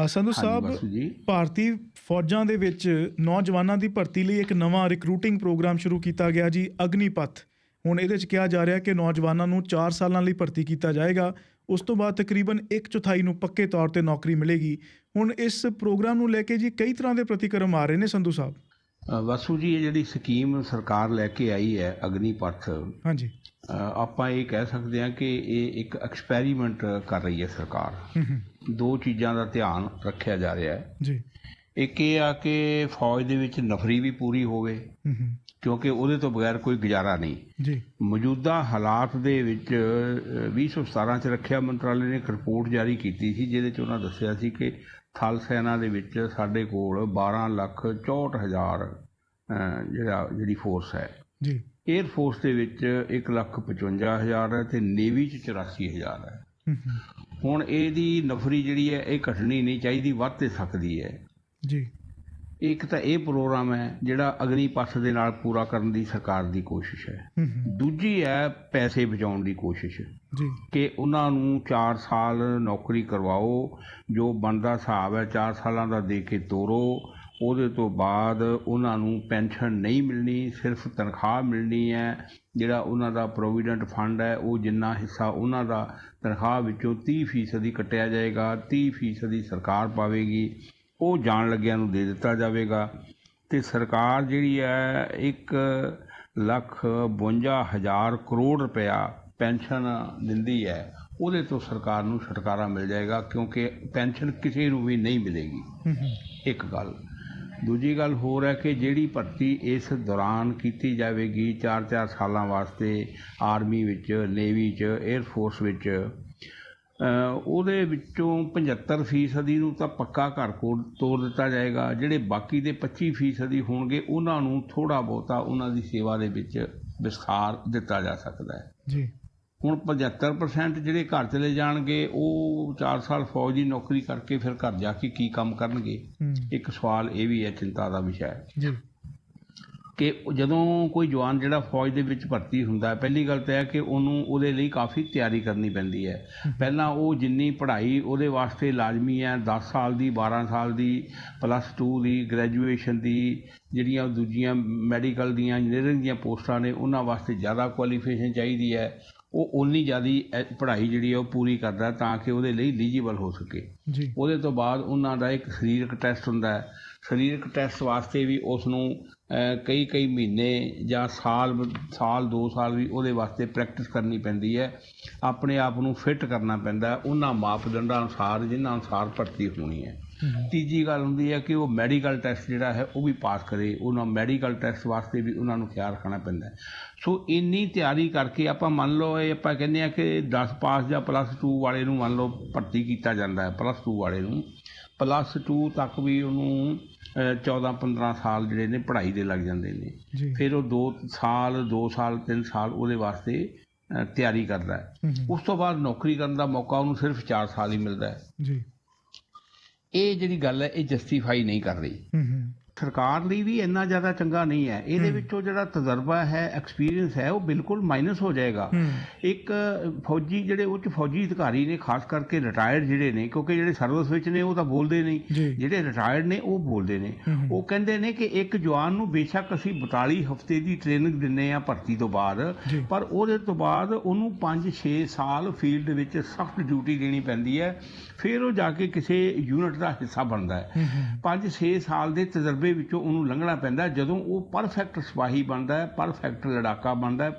ਸੰਧੂ ਹਾਂਜੀ ਸਾਹਿਬ, ਬਾਸੂ ਜੀ। ਭਾਰਤੀ ਫੌਜਾਂ ਦੇ ਵਿੱਚ ਨੌਜਵਾਨਾਂ ਦੀ ਭਰਤੀ ਲਈ ਇੱਕ ਨਵਾਂ ਰਿਕਰੂਟਿੰਗ ਪ੍ਰੋਗਰਾਮ ਸ਼ੁਰੂ ਕੀਤਾ ਗਿਆ ਜੀ, ਅਗਨੀਪਥ। ਹੁਣ ਇਹਦੇ 'ਚ ਕਿਹਾ ਜਾ ਰਿਹਾ ਕਿ ਨੌਜਵਾਨਾਂ ਨੂੰ 4 ਸਾਲਾਂ ਲਈ ਭਰਤੀ ਕੀਤਾ ਜਾਏਗਾ। ਉਸ ਤੋਂ ਬਾਅਦ ਤਕਰੀਬਨ 1/4 ਨੂੰ ਪੱਕੇ ਤੌਰ 'ਤੇ ਨੌਕਰੀ ਮਿਲੇਗੀ। ਹੁਣ ਇਸ ਪ੍ਰੋਗਰਾਮ ਨੂੰ ਲੈ ਕੇ ਜੀ ਕਈ ਤਰ੍ਹਾਂ ਦੇ ਪ੍ਰਤੀਕਰਮ ਆ ਰਹੇ ਨੇ ਸੰਧੂ ਸਾਹਿਬ। ਵਾਸੂ ਜੀ, ਇਹ ਜਿਹੜੀ ਸਕੀਮ ਸਰਕਾਰ ਲੈ ਕੇ ਆਈ ਹੈ ਅਗਨੀਪਥ, ਹਾਂਜੀ। ਆਪਾਂ ਇਹ ਕਹਿ ਸਕਦੇ ਹਾਂ ਕਿ ਇਹ ਇੱਕ ਐਕਸਪੈਰੀਮੈਂਟ ਕਰ ਰਹੀ ਹੈ ਸਰਕਾਰ। ਦੋ ਚੀਜ਼ਾਂ ਦਾ ਧਿਆਨ ਰੱਖਿਆ ਜਾ ਰਿਹਾ ਹੈ ਜੀ। ਇੱਕ ਇਹ ਆ ਕਿ ਫੌਜ ਦੇ ਵਿੱਚ ਨਫਰੀ ਵੀ ਪੂਰੀ ਹੋਵੇ, ਕਿਉਂਕਿ ਉਹਦੇ ਤੋਂ ਬਗੈਰ ਕੋਈ ਗੁਜ਼ਾਰਾ ਨਹੀਂ ਜੀ। ਮੌਜੂਦਾ ਹਾਲਾਤ ਦੇ ਵਿੱਚ 2017 'ਚ ਰੱਖਿਆ ਮੰਤਰਾਲੇ ਨੇ ਇੱਕ ਰਿਪੋਰਟ ਜਾਰੀ ਕੀਤੀ ਸੀ, ਜਿਹਦੇ 'ਚ ਉਹਨਾਂ ਦੱਸਿਆ ਸੀ ਕਿ ਥਲ ਸੈਨਾ ਦੇ ਵਿੱਚ ਸਾਡੇ ਕੋਲ 12,64,000 ਜਿਹੜੀ ਫੋਰਸ ਹੈ ਜੀ। ਏਅਰ ਫੋਰਸ ਦੇ ਵਿੱਚ 1,55,000 ਹੈ ਅਤੇ ਨੇਵੀ 'ਚ 84,000 ਹੈ। ਹੁਣ ਇਹਦੀ ਨਫਰੀ ਜਿਹੜੀ ਹੈ ਇਹ ਘਟਣੀ ਨਹੀਂ ਚਾਹੀਦੀ, ਵੱਧ ਤੇ ਸਕਦੀ ਹੈ ਜੀ। ਇੱਕ ਤਾਂ ਇਹ ਪ੍ਰੋਗਰਾਮ ਹੈ ਜਿਹੜਾ ਅਗਨੀਪਥ ਦੇ ਨਾਲ ਪੂਰਾ ਕਰਨ ਦੀ ਸਰਕਾਰ ਦੀ ਕੋਸ਼ਿਸ਼ ਹੈ। ਦੂਜੀ ਹੈ ਪੈਸੇ ਬਚਾਉਣ ਦੀ ਕੋਸ਼ਿਸ਼ ਜੀ, ਕਿ ਉਹਨਾਂ ਨੂੰ 4 ਸਾਲ ਨੌਕਰੀ ਕਰਵਾਓ, ਜੋ ਬਣਦਾ ਹਿਸਾਬ ਹੈ 4 ਸਾਲਾਂ ਦਾ ਦੇ ਕੇ ਤੋਰੋ। ਉਹਦੇ ਤੋਂ ਬਾਅਦ ਉਹਨਾਂ ਨੂੰ ਪੈਨਸ਼ਨ ਨਹੀਂ ਮਿਲਣੀ, ਸਿਰਫ ਤਨਖਾਹ ਮਿਲਣੀ ਹੈ। ਜਿਹੜਾ ਉਹਨਾਂ ਦਾ ਪ੍ਰੋਵੀਡੈਂਟ ਫੰਡ ਹੈ ਉਹ ਜਿੰਨਾ ਹਿੱਸਾ ਉਹਨਾਂ ਦਾ ਤਨਖਾਹ ਵਿੱਚੋਂ 30% ਕੱਟਿਆ ਜਾਏਗਾ, 30% ਸਰਕਾਰ ਪਾਵੇਗੀ, ਉਹ ਜਾਣ ਲੱਗਿਆਂ ਨੂੰ ਦੇ ਦਿੱਤਾ ਜਾਵੇਗਾ। ਅਤੇ ਸਰਕਾਰ ਜਿਹੜੀ ਹੈ 1,52,000 ਕਰੋੜ ਰੁਪਇਆ ਪੈਨਸ਼ਨ ਦਿੰਦੀ ਹੈ, ਉਹਦੇ ਤੋਂ ਸਰਕਾਰ ਨੂੰ ਛੁਟਕਾਰਾ ਮਿਲ ਜਾਏਗਾ, ਕਿਉਂਕਿ ਪੈਨਸ਼ਨ ਕਿਸੇ ਨੂੰ ਵੀ ਨਹੀਂ ਮਿਲੇਗੀ। ਇੱਕ ਗੱਲ। ਦੂਜੀ ਗੱਲ ਹੋਰ ਹੈ ਕਿ ਜਿਹੜੀ ਭਰਤੀ ਇਸ ਦੌਰਾਨ ਕੀਤੀ ਜਾਵੇਗੀ 4-4 ਸਾਲਾਂ ਵਾਸਤੇ ਆਰਮੀ ਵਿੱਚ, ਨੇਵੀ 'ਚ, ਏਅਰ ਫੋਰਸ ਵਿੱਚ, ਉਹਦੇ ਵਿੱਚੋਂ 75% ਨੂੰ ਤਾਂ ਪੱਕਾ ਘਰ ਕੋਲ ਤੋਰ ਦਿੱਤਾ ਜਾਏਗਾ। ਜਿਹੜੇ ਬਾਕੀ ਦੇ 25% ਹੋਣਗੇ ਉਹਨਾਂ ਨੂੰ ਥੋੜ੍ਹਾ ਬਹੁਤਾ ਉਹਨਾਂ ਦੀ ਸੇਵਾ ਦੇ ਵਿੱਚ ਵਿਸਥਾਰ ਦਿੱਤਾ ਜਾ ਸਕਦਾ ਹੈ ਜੀ। ਹੁਣ 75% ਜਿਹੜੇ ਘਰ ਚਲੇ ਜਾਣਗੇ ਉਹ 4 ਸਾਲ ਫੌਜ ਦੀ ਨੌਕਰੀ ਕਰਕੇ ਫਿਰ ਘਰ ਜਾ ਕੇ ਕੀ ਕੰਮ ਕਰਨਗੇ? ਇੱਕ ਸਵਾਲ ਇਹ ਵੀ ਹੈ, ਚਿੰਤਾ ਦਾ ਵਿਸ਼ਾ ਹੈ ਜੀ, ਕਿ ਜਦੋਂ ਕੋਈ ਜਵਾਨ ਜਿਹੜਾ ਫੌਜ ਦੇ ਵਿੱਚ ਭਰਤੀ ਹੁੰਦਾ, ਪਹਿਲੀ ਗੱਲ ਤਾਂ ਹੈ ਕਿ ਉਹਨੂੰ ਉਹਦੇ ਲਈ ਕਾਫੀ ਤਿਆਰੀ ਕਰਨੀ ਪੈਂਦੀ ਹੈ। ਪਹਿਲਾਂ ਉਹ ਜਿੰਨੀ ਪੜ੍ਹਾਈ ਉਹਦੇ ਵਾਸਤੇ ਲਾਜ਼ਮੀ ਹੈ 10 ਸਾਲ ਦੀ, 12 ਸਾਲ ਦੀ, +2 ਦੀ, ਗ੍ਰੈਜੂਏਸ਼ਨ ਦੀ, ਜਿਹੜੀਆਂ ਦੂਜੀਆਂ ਮੈਡੀਕਲ ਦੀਆਂ, ਇੰਜੀਨੀਅਰਿੰਗ ਦੀਆਂ ਪੋਸਟਾਂ ਨੇ ਉਹਨਾਂ ਵਾਸਤੇ ਜ਼ਿਆਦਾ ਕੁਆਲੀਫਿਕੇਸ਼ਨ ਚਾਹੀਦੀ ਹੈ। ਉਹ ਓਨੀ ਜ਼ਿਆਦਾ ਪੜ੍ਹਾਈ ਜਿਹੜੀ ਹੈ ਉਹ ਪੂਰੀ ਕਰਦਾ ਤਾਂ ਕਿ ਉਹਦੇ ਲਈ ਐਲੀਜੀਬਲ ਹੋ ਸਕੇ ਜੀ। ਉਹਦੇ ਤੋਂ ਬਾਅਦ ਉਹਨਾਂ ਦਾ ਇੱਕ ਸਰੀਰਕ ਟੈਸਟ ਹੁੰਦਾ ਹੈ। ਸਰੀਰਕ ਟੈਸਟ ਵਾਸਤੇ ਵੀ ਉਸ ਨੂੰ ਕਈ ਮਹੀਨੇ ਜਾਂ ਸਾਲ 2 ਸਾਲ ਵੀ ਉਹਦੇ ਵਾਸਤੇ ਪ੍ਰੈਕਟਿਸ ਕਰਨੀ ਪੈਂਦੀ ਹੈ। ਆਪਣੇ ਆਪ ਨੂੰ ਫਿੱਟ ਕਰਨਾ ਪੈਂਦਾ ਉਹਨਾਂ ਮਾਪਦੰਡਾਂ ਅਨੁਸਾਰ ਜਿਨ੍ਹਾਂ ਅਨੁਸਾਰ ਭਰਤੀ ਹੋਣੀ ਹੈ। ਤੀਜੀ ਗੱਲ ਹੁੰਦੀ ਹੈ ਕਿ ਉਹ ਮੈਡੀਕਲ ਟੈਸਟ ਜਿਹੜਾ ਹੈ ਉਹ ਵੀ ਪਾਸ ਕਰੇ। ਉਹਨਾਂ ਮੈਡੀਕਲ ਟੈਸਟ ਵਾਸਤੇ ਵੀ ਉਹਨਾਂ ਨੂੰ ਖਿਆਲ ਰੱਖਣਾ ਪੈਂਦਾ। ਸੋ ਇੰਨੀ ਤਿਆਰੀ ਕਰਕੇ ਆਪਾਂ ਮੰਨ ਲਓ, ਇਹ ਆਪਾਂ ਕਹਿੰਦੇ ਹਾਂ ਕਿ 10 ਪਾਸ ਜਾਂ +2 ਵਾਲੇ ਨੂੰ ਮੰਨ ਲਓ ਭਰਤੀ ਕੀਤਾ ਜਾਂਦਾ ਹੈ। +2 ਵਾਲੇ ਨੂੰ +2 ਤੱਕ ਵੀ ਉਹਨੂੰ 14-15 ਸਾਲ ਜਿਹੜੇ ਨੇ ਪੜ੍ਹਾਈ ਦੇ ਲੱਗ ਜਾਂਦੇ ਨੇ। ਫਿਰ ਉਹ 2 ਸਾਲ 3 ਸਾਲ ਉਹਦੇ ਵਾਸਤੇ ਤਿਆਰੀ ਕਰਦਾ ਹੈ। ਉਸ ਤੋਂ ਬਾਅਦ ਨੌਕਰੀ ਕਰਨ ਦਾ ਮੌਕਾ ਉਹਨੂੰ ਸਿਰਫ 4 ਸਾਲ ਹੀ ਮਿਲਦਾ ਹੈ ਜੀ। ਇਹ ਜਿਹੜੀ ਗੱਲ ਹੈ ਇਹ ਜਸਟੀਫਾਈ ਨਹੀਂ ਕਰ ਰਹੀ। ਸਰਕਾਰ ਲਈ ਵੀ ਇੰਨਾ ਜ਼ਿਆਦਾ ਚੰਗਾ ਨਹੀਂ ਹੈ। ਇਹਦੇ ਵਿੱਚੋਂ ਜਿਹੜਾ ਤਜਰਬਾ ਹੈ, ਐਕਸਪੀਰੀਅੰਸ ਹੈ, ਉਹ ਬਿਲਕੁਲ ਮਾਈਨਸ ਹੋ ਜਾਏਗਾ। ਇੱਕ ਫੌਜੀ ਜਿਹੜੇ ਉੱਚ ਫੌਜੀ ਅਧਿਕਾਰੀ ਨੇ, ਖਾਸ ਕਰਕੇ ਰਿਟਾਇਰਡ ਜਿਹੜੇ ਨੇ, ਕਿਉਂਕਿ ਜਿਹੜੇ ਸਰਵਿਸ ਵਿੱਚ ਨੇ ਉਹ ਤਾਂ ਬੋਲਦੇ ਨਹੀਂ, ਜਿਹੜੇ ਰਿਟਾਇਰਡ ਨੇ ਉਹ ਬੋਲਦੇ ਨੇ। ਉਹ ਕਹਿੰਦੇ ਨੇ ਕਿ ਇੱਕ ਜਵਾਨ ਨੂੰ ਬੇਸ਼ੱਕ ਅਸੀਂ 42 ਹਫ਼ਤੇ ਦੀ ਟ੍ਰੇਨਿੰਗ ਦਿੰਦੇ ਹਾਂ ਭਰਤੀ ਤੋਂ ਬਾਅਦ, ਪਰ ਉਹਦੇ ਤੋਂ ਬਾਅਦ ਉਹਨੂੰ 5-6 ਸਾਲ ਫੀਲਡ ਵਿੱਚ ਸਖਤ ਡਿਊਟੀ ਦੇਣੀ ਪੈਂਦੀ ਹੈ। ਫਿਰ ਉਹ ਜਾ ਕੇ ਕਿਸੇ ਯੂਨਿਟ ਦਾ ਹਿੱਸਾ ਬਣਦਾ ਹੈ। 5-6 ਸਾਲ ਦੇ ਤਜਰਬੇ ਵਿੱਚੋਂ ਉਹਨੂੰ ਲੰਘਣਾ ਪੈਂਦਾ ਜਦੋਂ ਉਹ ਪਰਫੈਕਟ ਸਿਪਾਹੀ ਬਣਦਾ ਹੈ, ਪਰਫੈਕਟ ਲੜਾਕਾ ਬਣਦਾ ਹੈ,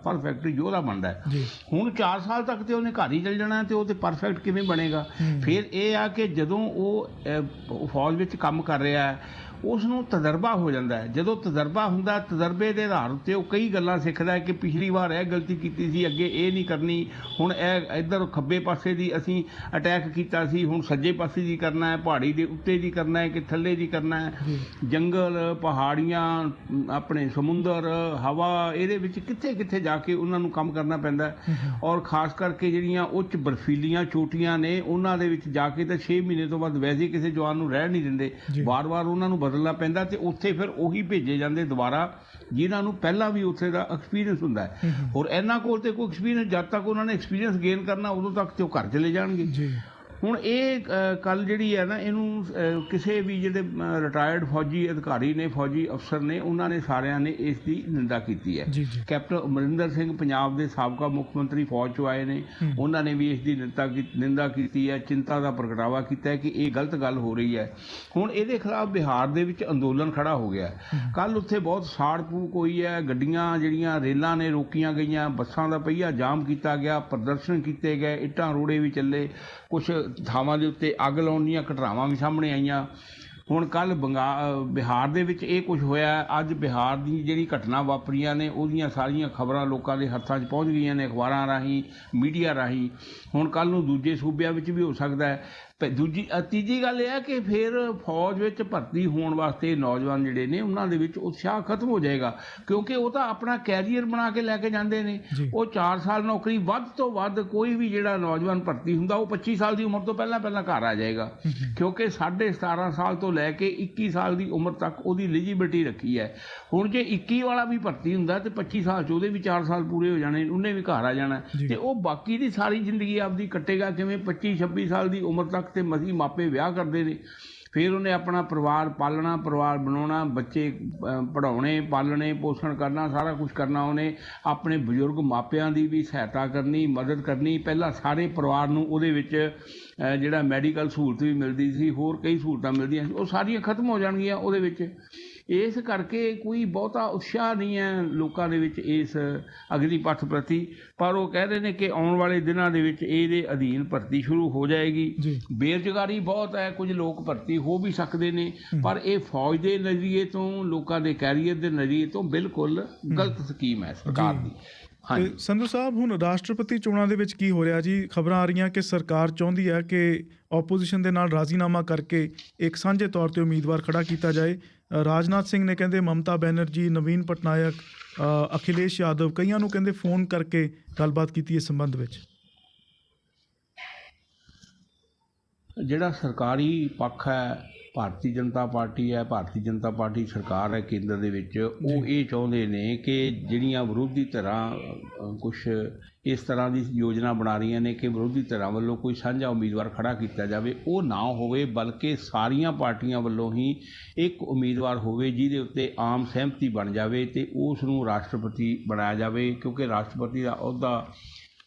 ਪਰਫੈਕਟ ਯੋਧਾ ਬਣਦਾ ਹੈ। ਹੁਣ 4 ਸਾਲ ਤੱਕ ਤੇ ਉਹਨੇ ਘਰ ਹੀ ਚਲ ਜਾਣਾ ਤੇ ਉਹ ਤੇ ਪਰਫੈਕਟ ਕਿਵੇਂ ਬਣੇਗਾ? ਫਿਰ ਇਹ ਆ ਕਿ ਜਦੋਂ ਉਹ ਫੌਜ ਵਿੱਚ ਕੰਮ ਕਰ ਰਿਹਾ ਹੈ ਉਸ ਨੂੰ ਤਜਰਬਾ ਹੋ ਜਾਂਦਾ ਹੈ। ਜਦੋਂ ਤਜਰਬਾ ਹੁੰਦਾ, ਤਜਰਬੇ ਦੇ ਆਧਾਰ ਉੱਤੇ ਉਹ ਕਈ ਗੱਲਾਂ ਸਿੱਖਦਾ ਹੈ ਕਿ ਪਿਛਲੀ ਵਾਰ ਇਹ ਗਲਤੀ ਕੀਤੀ ਸੀ, ਅੱਗੇ ਇਹ ਨਹੀਂ ਕਰਨੀ, ਹੁਣ ਇਹ ਇੱਧਰ ਖੱਬੇ ਪਾਸੇ ਦੀ ਅਸੀਂ ਅਟੈਕ ਕੀਤਾ ਸੀ, ਹੁਣ ਸੱਜੇ ਪਾਸੇ ਦੀ ਕਰਨਾ ਹੈ, ਪਹਾੜੀ ਦੇ ਉੱਤੇ ਦੀ ਕਰਨਾ ਹੈ ਕਿ ਥੱਲੇ ਦੀ ਕਰਨਾ ਹੈ, ਜੰਗਲ, ਪਹਾੜੀਆਂ, ਆਪਣੇ ਸਮੁੰਦਰ, ਹਵਾ, ਇਹਦੇ ਵਿੱਚ ਕਿੱਥੇ ਕਿੱਥੇ ਜਾ ਕੇ ਉਹਨਾਂ ਨੂੰ ਕੰਮ ਕਰਨਾ ਪੈਂਦਾ ਹੈ। ਔਰ ਖਾਸ ਕਰਕੇ ਜਿਹੜੀਆਂ ਉੱਚ ਬਰਫੀਲੀਆਂ ਚੋਟੀਆਂ ਨੇ ਉਹਨਾਂ ਦੇ ਵਿੱਚ ਜਾ ਕੇ ਤਾਂ 6 ਮਹੀਨੇ ਤੋਂ ਬਾਅਦ ਵੈਸੇ ਕਿਸੇ ਜਵਾਨ ਨੂੰ ਰਹਿਣ ਨਹੀਂ ਦਿੰਦੇ, ਵਾਰ-ਵਾਰ ਉਹਨਾਂ ਨੂੰ ਬਦਲਣਾ ਪੈਂਦਾ ਤੇ ਉੱਥੇ ਫਿਰ ਉਹੀ ਭੇਜੇ ਜਾਂਦੇ ਦੁਬਾਰਾ ਜਿਨ੍ਹਾਂ ਨੂੰ ਪਹਿਲਾਂ ਵੀ ਉੱਥੇ ਦਾ ਐਕਸਪੀਰੀਅੰਸ ਹੁੰਦਾ ਹੈ। ਹੋਰ ਇਹਨਾਂ ਕੋਲ ਤੇ ਕੋਈ ਐਕਸਪੀਰੀਅੰਸ, ਜਦ ਤੱਕ ਉਹਨਾਂ ਨੇ ਐਕਸਪੀਰੀਅੰਸ ਗੇਨ ਕਰਨਾ ਉਦੋਂ ਤੱਕ ਤੇ ਉਹ ਘਰ ਚਲੇ ਜਾਣਗੇ। ਹੁਣ ਇਹ ਗੱਲ ਜਿਹੜੀ ਹੈ ਨਾ, ਇਹਨੂੰ ਕਿਸੇ ਵੀ ਜਿਹੜੇ ਰਿਟਾਇਰਡ ਫੌਜੀ ਅਧਿਕਾਰੀ ਨੇ, ਫੌਜੀ ਅਫਸਰ ਨੇ, ਉਹਨਾਂ ਨੇ ਸਾਰਿਆਂ ਨੇ ਇਸ ਦੀ ਨਿੰਦਾ ਕੀਤੀ ਹੈ। ਜੀ ਜੀ ਕੈਪਟਨ ਅਮਰਿੰਦਰ ਸਿੰਘ ਪੰਜਾਬ ਦੇ ਸਾਬਕਾ ਮੁੱਖ ਮੰਤਰੀ ਫੌਜ 'ਚੋਂ ਆਏ ਨੇ, ਉਹਨਾਂ ਨੇ ਵੀ ਇਸ ਦੀ ਨਿੰਦਾ ਕੀਤੀ ਹੈ, ਚਿੰਤਾ ਦਾ ਪ੍ਰਗਟਾਵਾ ਕੀਤਾ ਹੈ ਕਿ ਇਹ ਗਲਤ ਗੱਲ ਹੋ ਰਹੀ ਹੈ। ਹੁਣ ਇਹਦੇ ਖਿਲਾਫ ਬਿਹਾਰ ਦੇ ਵਿੱਚ ਅੰਦੋਲਨ ਖੜਾ ਹੋ ਗਿਆ। ਕੱਲ੍ਹ ਉੱਥੇ ਬਹੁਤ ਸਾੜ ਫੂਕ ਹੋਈ ਹੈ, ਗੱਡੀਆਂ ਜਿਹੜੀਆਂ ਰੇਲਾਂ ਨੇ ਰੋਕੀਆਂ ਗਈਆਂ, ਬੱਸਾਂ ਦਾ ਪਹੀਆ ਜਾਮ ਕੀਤਾ ਗਿਆ, ਪ੍ਰਦਰਸ਼ਨ ਕੀਤੇ ਗਏ, ਇੱਟਾਂ ਰੋੜੇ ਵੀ ਚੱਲੇ, ਕੁਛ ਥਾਵਾਂ ਦੇ ਉੱਤੇ ਅੱਗ ਲਾਉਣ ਦੀਆਂ ਘਟਨਾਵਾਂ ਵੀ ਸਾਹਮਣੇ ਆਈਆਂ। ਹੁਣ ਕੱਲ੍ਹ ਬਿਹਾਰ ਦੇ ਵਿੱਚ ਇਹ ਕੁਝ ਹੋਇਆ। ਅੱਜ ਬਿਹਾਰ ਦੀ ਜਿਹੜੀ ਘਟਨਾ ਵਾਪਰੀਆਂ ਨੇ ਉਹਦੀਆਂ ਸਾਰੀਆਂ ਖਬਰਾਂ ਲੋਕਾਂ ਦੇ ਹੱਥਾਂ 'ਚ ਪਹੁੰਚ ਗਈਆਂ ਨੇ, ਅਖਬਾਰਾਂ ਰਾਹੀਂ, ਮੀਡੀਆ ਰਾਹੀਂ। ਹੁਣ ਕੱਲ੍ਹ ਨੂੰ ਦੂਜੇ ਸੂਬਿਆਂ ਵਿੱਚ ਵੀ ਹੋ ਸਕਦਾ ਹੈ। ਤੀਜੀ ਗੱਲ ਇਹ ਹੈ ਕਿ ਫਿਰ ਫੌਜ ਵਿੱਚ ਭਰਤੀ ਹੋਣ ਵਾਸਤੇ ਨੌਜਵਾਨ ਜਿਹੜੇ ਨੇ ਉਹਨਾਂ ਦੇ ਵਿੱਚ ਉਤਸ਼ਾਹ ਖਤਮ ਹੋ ਜਾਏਗਾ, ਕਿਉਂਕਿ ਉਹ ਤਾਂ ਆਪਣਾ ਕੈਰੀਅਰ ਬਣਾ ਕੇ ਲੈ ਕੇ ਜਾਂਦੇ ਨੇ। ਉਹ 4 ਸਾਲ ਨੌਕਰੀ, ਵੱਧ ਤੋਂ ਵੱਧ ਕੋਈ ਵੀ ਜਿਹੜਾ ਨੌਜਵਾਨ ਭਰਤੀ ਹੁੰਦਾ ਉਹ 25 ਸਾਲ ਦੀ ਉਮਰ ਤੋਂ ਪਹਿਲਾਂ ਘਰ ਆ ਜਾਏਗਾ, ਕਿਉਂਕਿ 17.5 ਸਾਲ ਤੋਂ ਲੈ ਕੇ 21 ਸਾਲ ਦੀ ਉਮਰ ਤੱਕ ਉਹਦੀ ਐਲੀਜੀਬਿਲਟੀ ਰੱਖੀ ਹੈ। ਹੁਣ ਜੇ 21 ਵਾਲਾ ਵੀ ਭਰਤੀ ਹੁੰਦਾ ਤੇ 25 ਸਾਲ 'ਚ ਉਹਦੇ ਵੀ 4 ਸਾਲ ਪੂਰੇ ਹੋ ਜਾਣੇ, ਉਹਨੇ ਵੀ ਘਰ ਆ ਜਾਣਾ, ਤੇ ਉਹ ਬਾਕੀ ਦੀ ਸਾਰੀ ਜ਼ਿੰਦਗੀ ਆਪਦੀ ਕੱਟੇਗਾ ਕਿਵੇਂ? 25-26 ਸਾਲ ਦੀ ਉਮਰ ਤੱਕ ਤੇ ਮਸੀਂ ਮਾਪੇ ਵਿਆਹ ਕਰਦੇ ਨੇ, ਫਿਰ ਉਹਨੇ ਆਪਣਾ ਪਰਿਵਾਰ ਪਾਲਣਾ, ਪਰਿਵਾਰ ਬਣਾਉਣਾ, ਬੱਚੇ ਪੜ੍ਹਾਉਣੇ, ਪਾਲਣੇ, ਪੋਸ਼ਣ ਕਰਨਾ, ਸਾਰਾ ਕੁਝ ਕਰਨਾ। ਉਹਨੇ ਆਪਣੇ ਬਜ਼ੁਰਗ ਮਾਪਿਆਂ ਦੀ ਵੀ ਸਹਾਇਤਾ ਕਰਨੀ, ਮਦਦ ਕਰਨੀ। ਪਹਿਲਾਂ ਸਾਰੇ ਪਰਿਵਾਰ ਨੂੰ ਉਹਦੇ ਵਿੱਚ ਜਿਹੜਾ ਮੈਡੀਕਲ ਸਹੂਲਤ ਵੀ ਮਿਲਦੀ ਸੀ, ਹੋਰ ਕਈ ਸਹੂਲਤਾਂ ਮਿਲਦੀਆਂ ਸੀ, ਉਹ ਸਾਰੀਆਂ ਖਤਮ ਹੋ ਜਾਣਗੀਆਂ ਉਹਦੇ ਵਿੱਚ। ਇਸ ਕਰਕੇ ਕੋਈ ਬਹੁਤਾ ਉਤਸ਼ਾਹ ਨਹੀਂ ਹੈ ਲੋਕਾਂ ਦੇ ਵਿੱਚ ਇਸ ਅਗਨੀਪਥ ਪ੍ਰਤੀ, ਪਰ ਉਹ ਕਹਿ ਰਹੇ ਨੇ ਕਿ ਆਉਣ ਵਾਲੇ ਦਿਨਾਂ ਦੇ ਵਿੱਚ ਇਹਦੇ ਅਧੀਨ ਭਰਤੀ ਸ਼ੁਰੂ ਹੋ ਜਾਏਗੀ। ਬੇਰੁਜ਼ਗਾਰੀ ਬਹੁਤ ਹੈ, ਕੁਝ ਲੋਕ ਭਰਤੀ ਹੋ ਵੀ ਸਕਦੇ ਨੇ, ਪਰ ਇਹ ਫੌਜ ਦੇ ਨਜ਼ਰੀਏ ਤੋਂ, ਲੋਕਾਂ ਦੇ ਕੈਰੀਅਰ ਦੇ ਨਜ਼ਰੀਏ ਤੋਂ ਬਿਲਕੁਲ ਗਲਤ ਸਕੀਮ ਹੈ ਸਰਕਾਰ ਦੀ। ਸੰਧੂ ਸਾਹਿਬ, ਹੁਣ ਰਾਸ਼ਟਰਪਤੀ ਚੋਣਾਂ ਦੇ ਵਿੱਚ ਕੀ ਹੋ ਰਿਹਾ ਜੀ? ਖਬਰਾਂ ਆ ਰਹੀਆਂ ਕਿ ਸਰਕਾਰ ਚਾਹੁੰਦੀ ਹੈ ਕਿ ਆਪੋਜੀਸ਼ਨ ਦੇ ਨਾਲ ਰਾਜ਼ੀਨਾਮਾ ਕਰਕੇ ਇੱਕ ਸਾਂਝੇ ਤੌਰ ਤੇ ਉਮੀਦਵਾਰ ਖੜਾ ਕੀਤਾ ਜਾਏ। ਰਾਜਨਾਥ ਸਿੰਘ ਨੇ ਕਹਿੰਦੇ ਮਮਤਾ ਬੈਨਰਜੀ, ਨਵੀਨ ਪਟਨਾਇਕ, ਅਖਿਲੇਸ਼ ਯਾਦਵ, ਕਈਆਂ ਨੂੰ ਕਹਿੰਦੇ ਫੋਨ ਕਰਕੇ ਗੱਲਬਾਤ ਕੀਤੀ ਇਸ ਸੰਬੰਧ ਵਿੱਚ। ਜਿਹੜਾ ਸਰਕਾਰੀ ਪੱਖ ਹੈ, ਭਾਰਤੀ ਜਨਤਾ ਪਾਰਟੀ ਹੈ, ਭਾਰਤੀ ਜਨਤਾ ਪਾਰਟੀ ਸਰਕਾਰ ਹੈ ਕੇਂਦਰ ਦੇ ਵਿੱਚ, ਉਹ ਇਹ ਚਾਹੁੰਦੇ ਨੇ ਕਿ ਜਿਹੜੀਆਂ ਵਿਰੋਧੀ ਧਿਰਾਂ ਕੁਛ ਇਸ ਤਰ੍ਹਾਂ ਦੀ ਯੋਜਨਾ ਬਣਾ ਰਹੀਆਂ ਨੇ ਕਿ ਵਿਰੋਧੀ ਧਿਰਾਂ ਵੱਲੋਂ ਕੋਈ ਸਾਂਝਾ ਉਮੀਦਵਾਰ ਖੜਾ ਕੀਤਾ ਜਾਵੇ, ਉਹ ਨਾ ਹੋਵੇ, ਬਲਕਿ ਸਾਰੀਆਂ ਪਾਰਟੀਆਂ ਵੱਲੋਂ ਹੀ ਇੱਕ ਉਮੀਦਵਾਰ ਹੋਵੇ ਜਿਹਦੇ ਉੱਤੇ ਆਮ ਸਹਿਮਤੀ ਬਣ ਜਾਵੇ ਤੇ ਉਸ ਨੂੰ ਰਾਸ਼ਟਰਪਤੀ ਬਣਾਇਆ ਜਾਵੇ। ਕਿਉਂਕਿ ਰਾਸ਼ਟਰਪਤੀ ਦਾ ਅਹੁਦਾ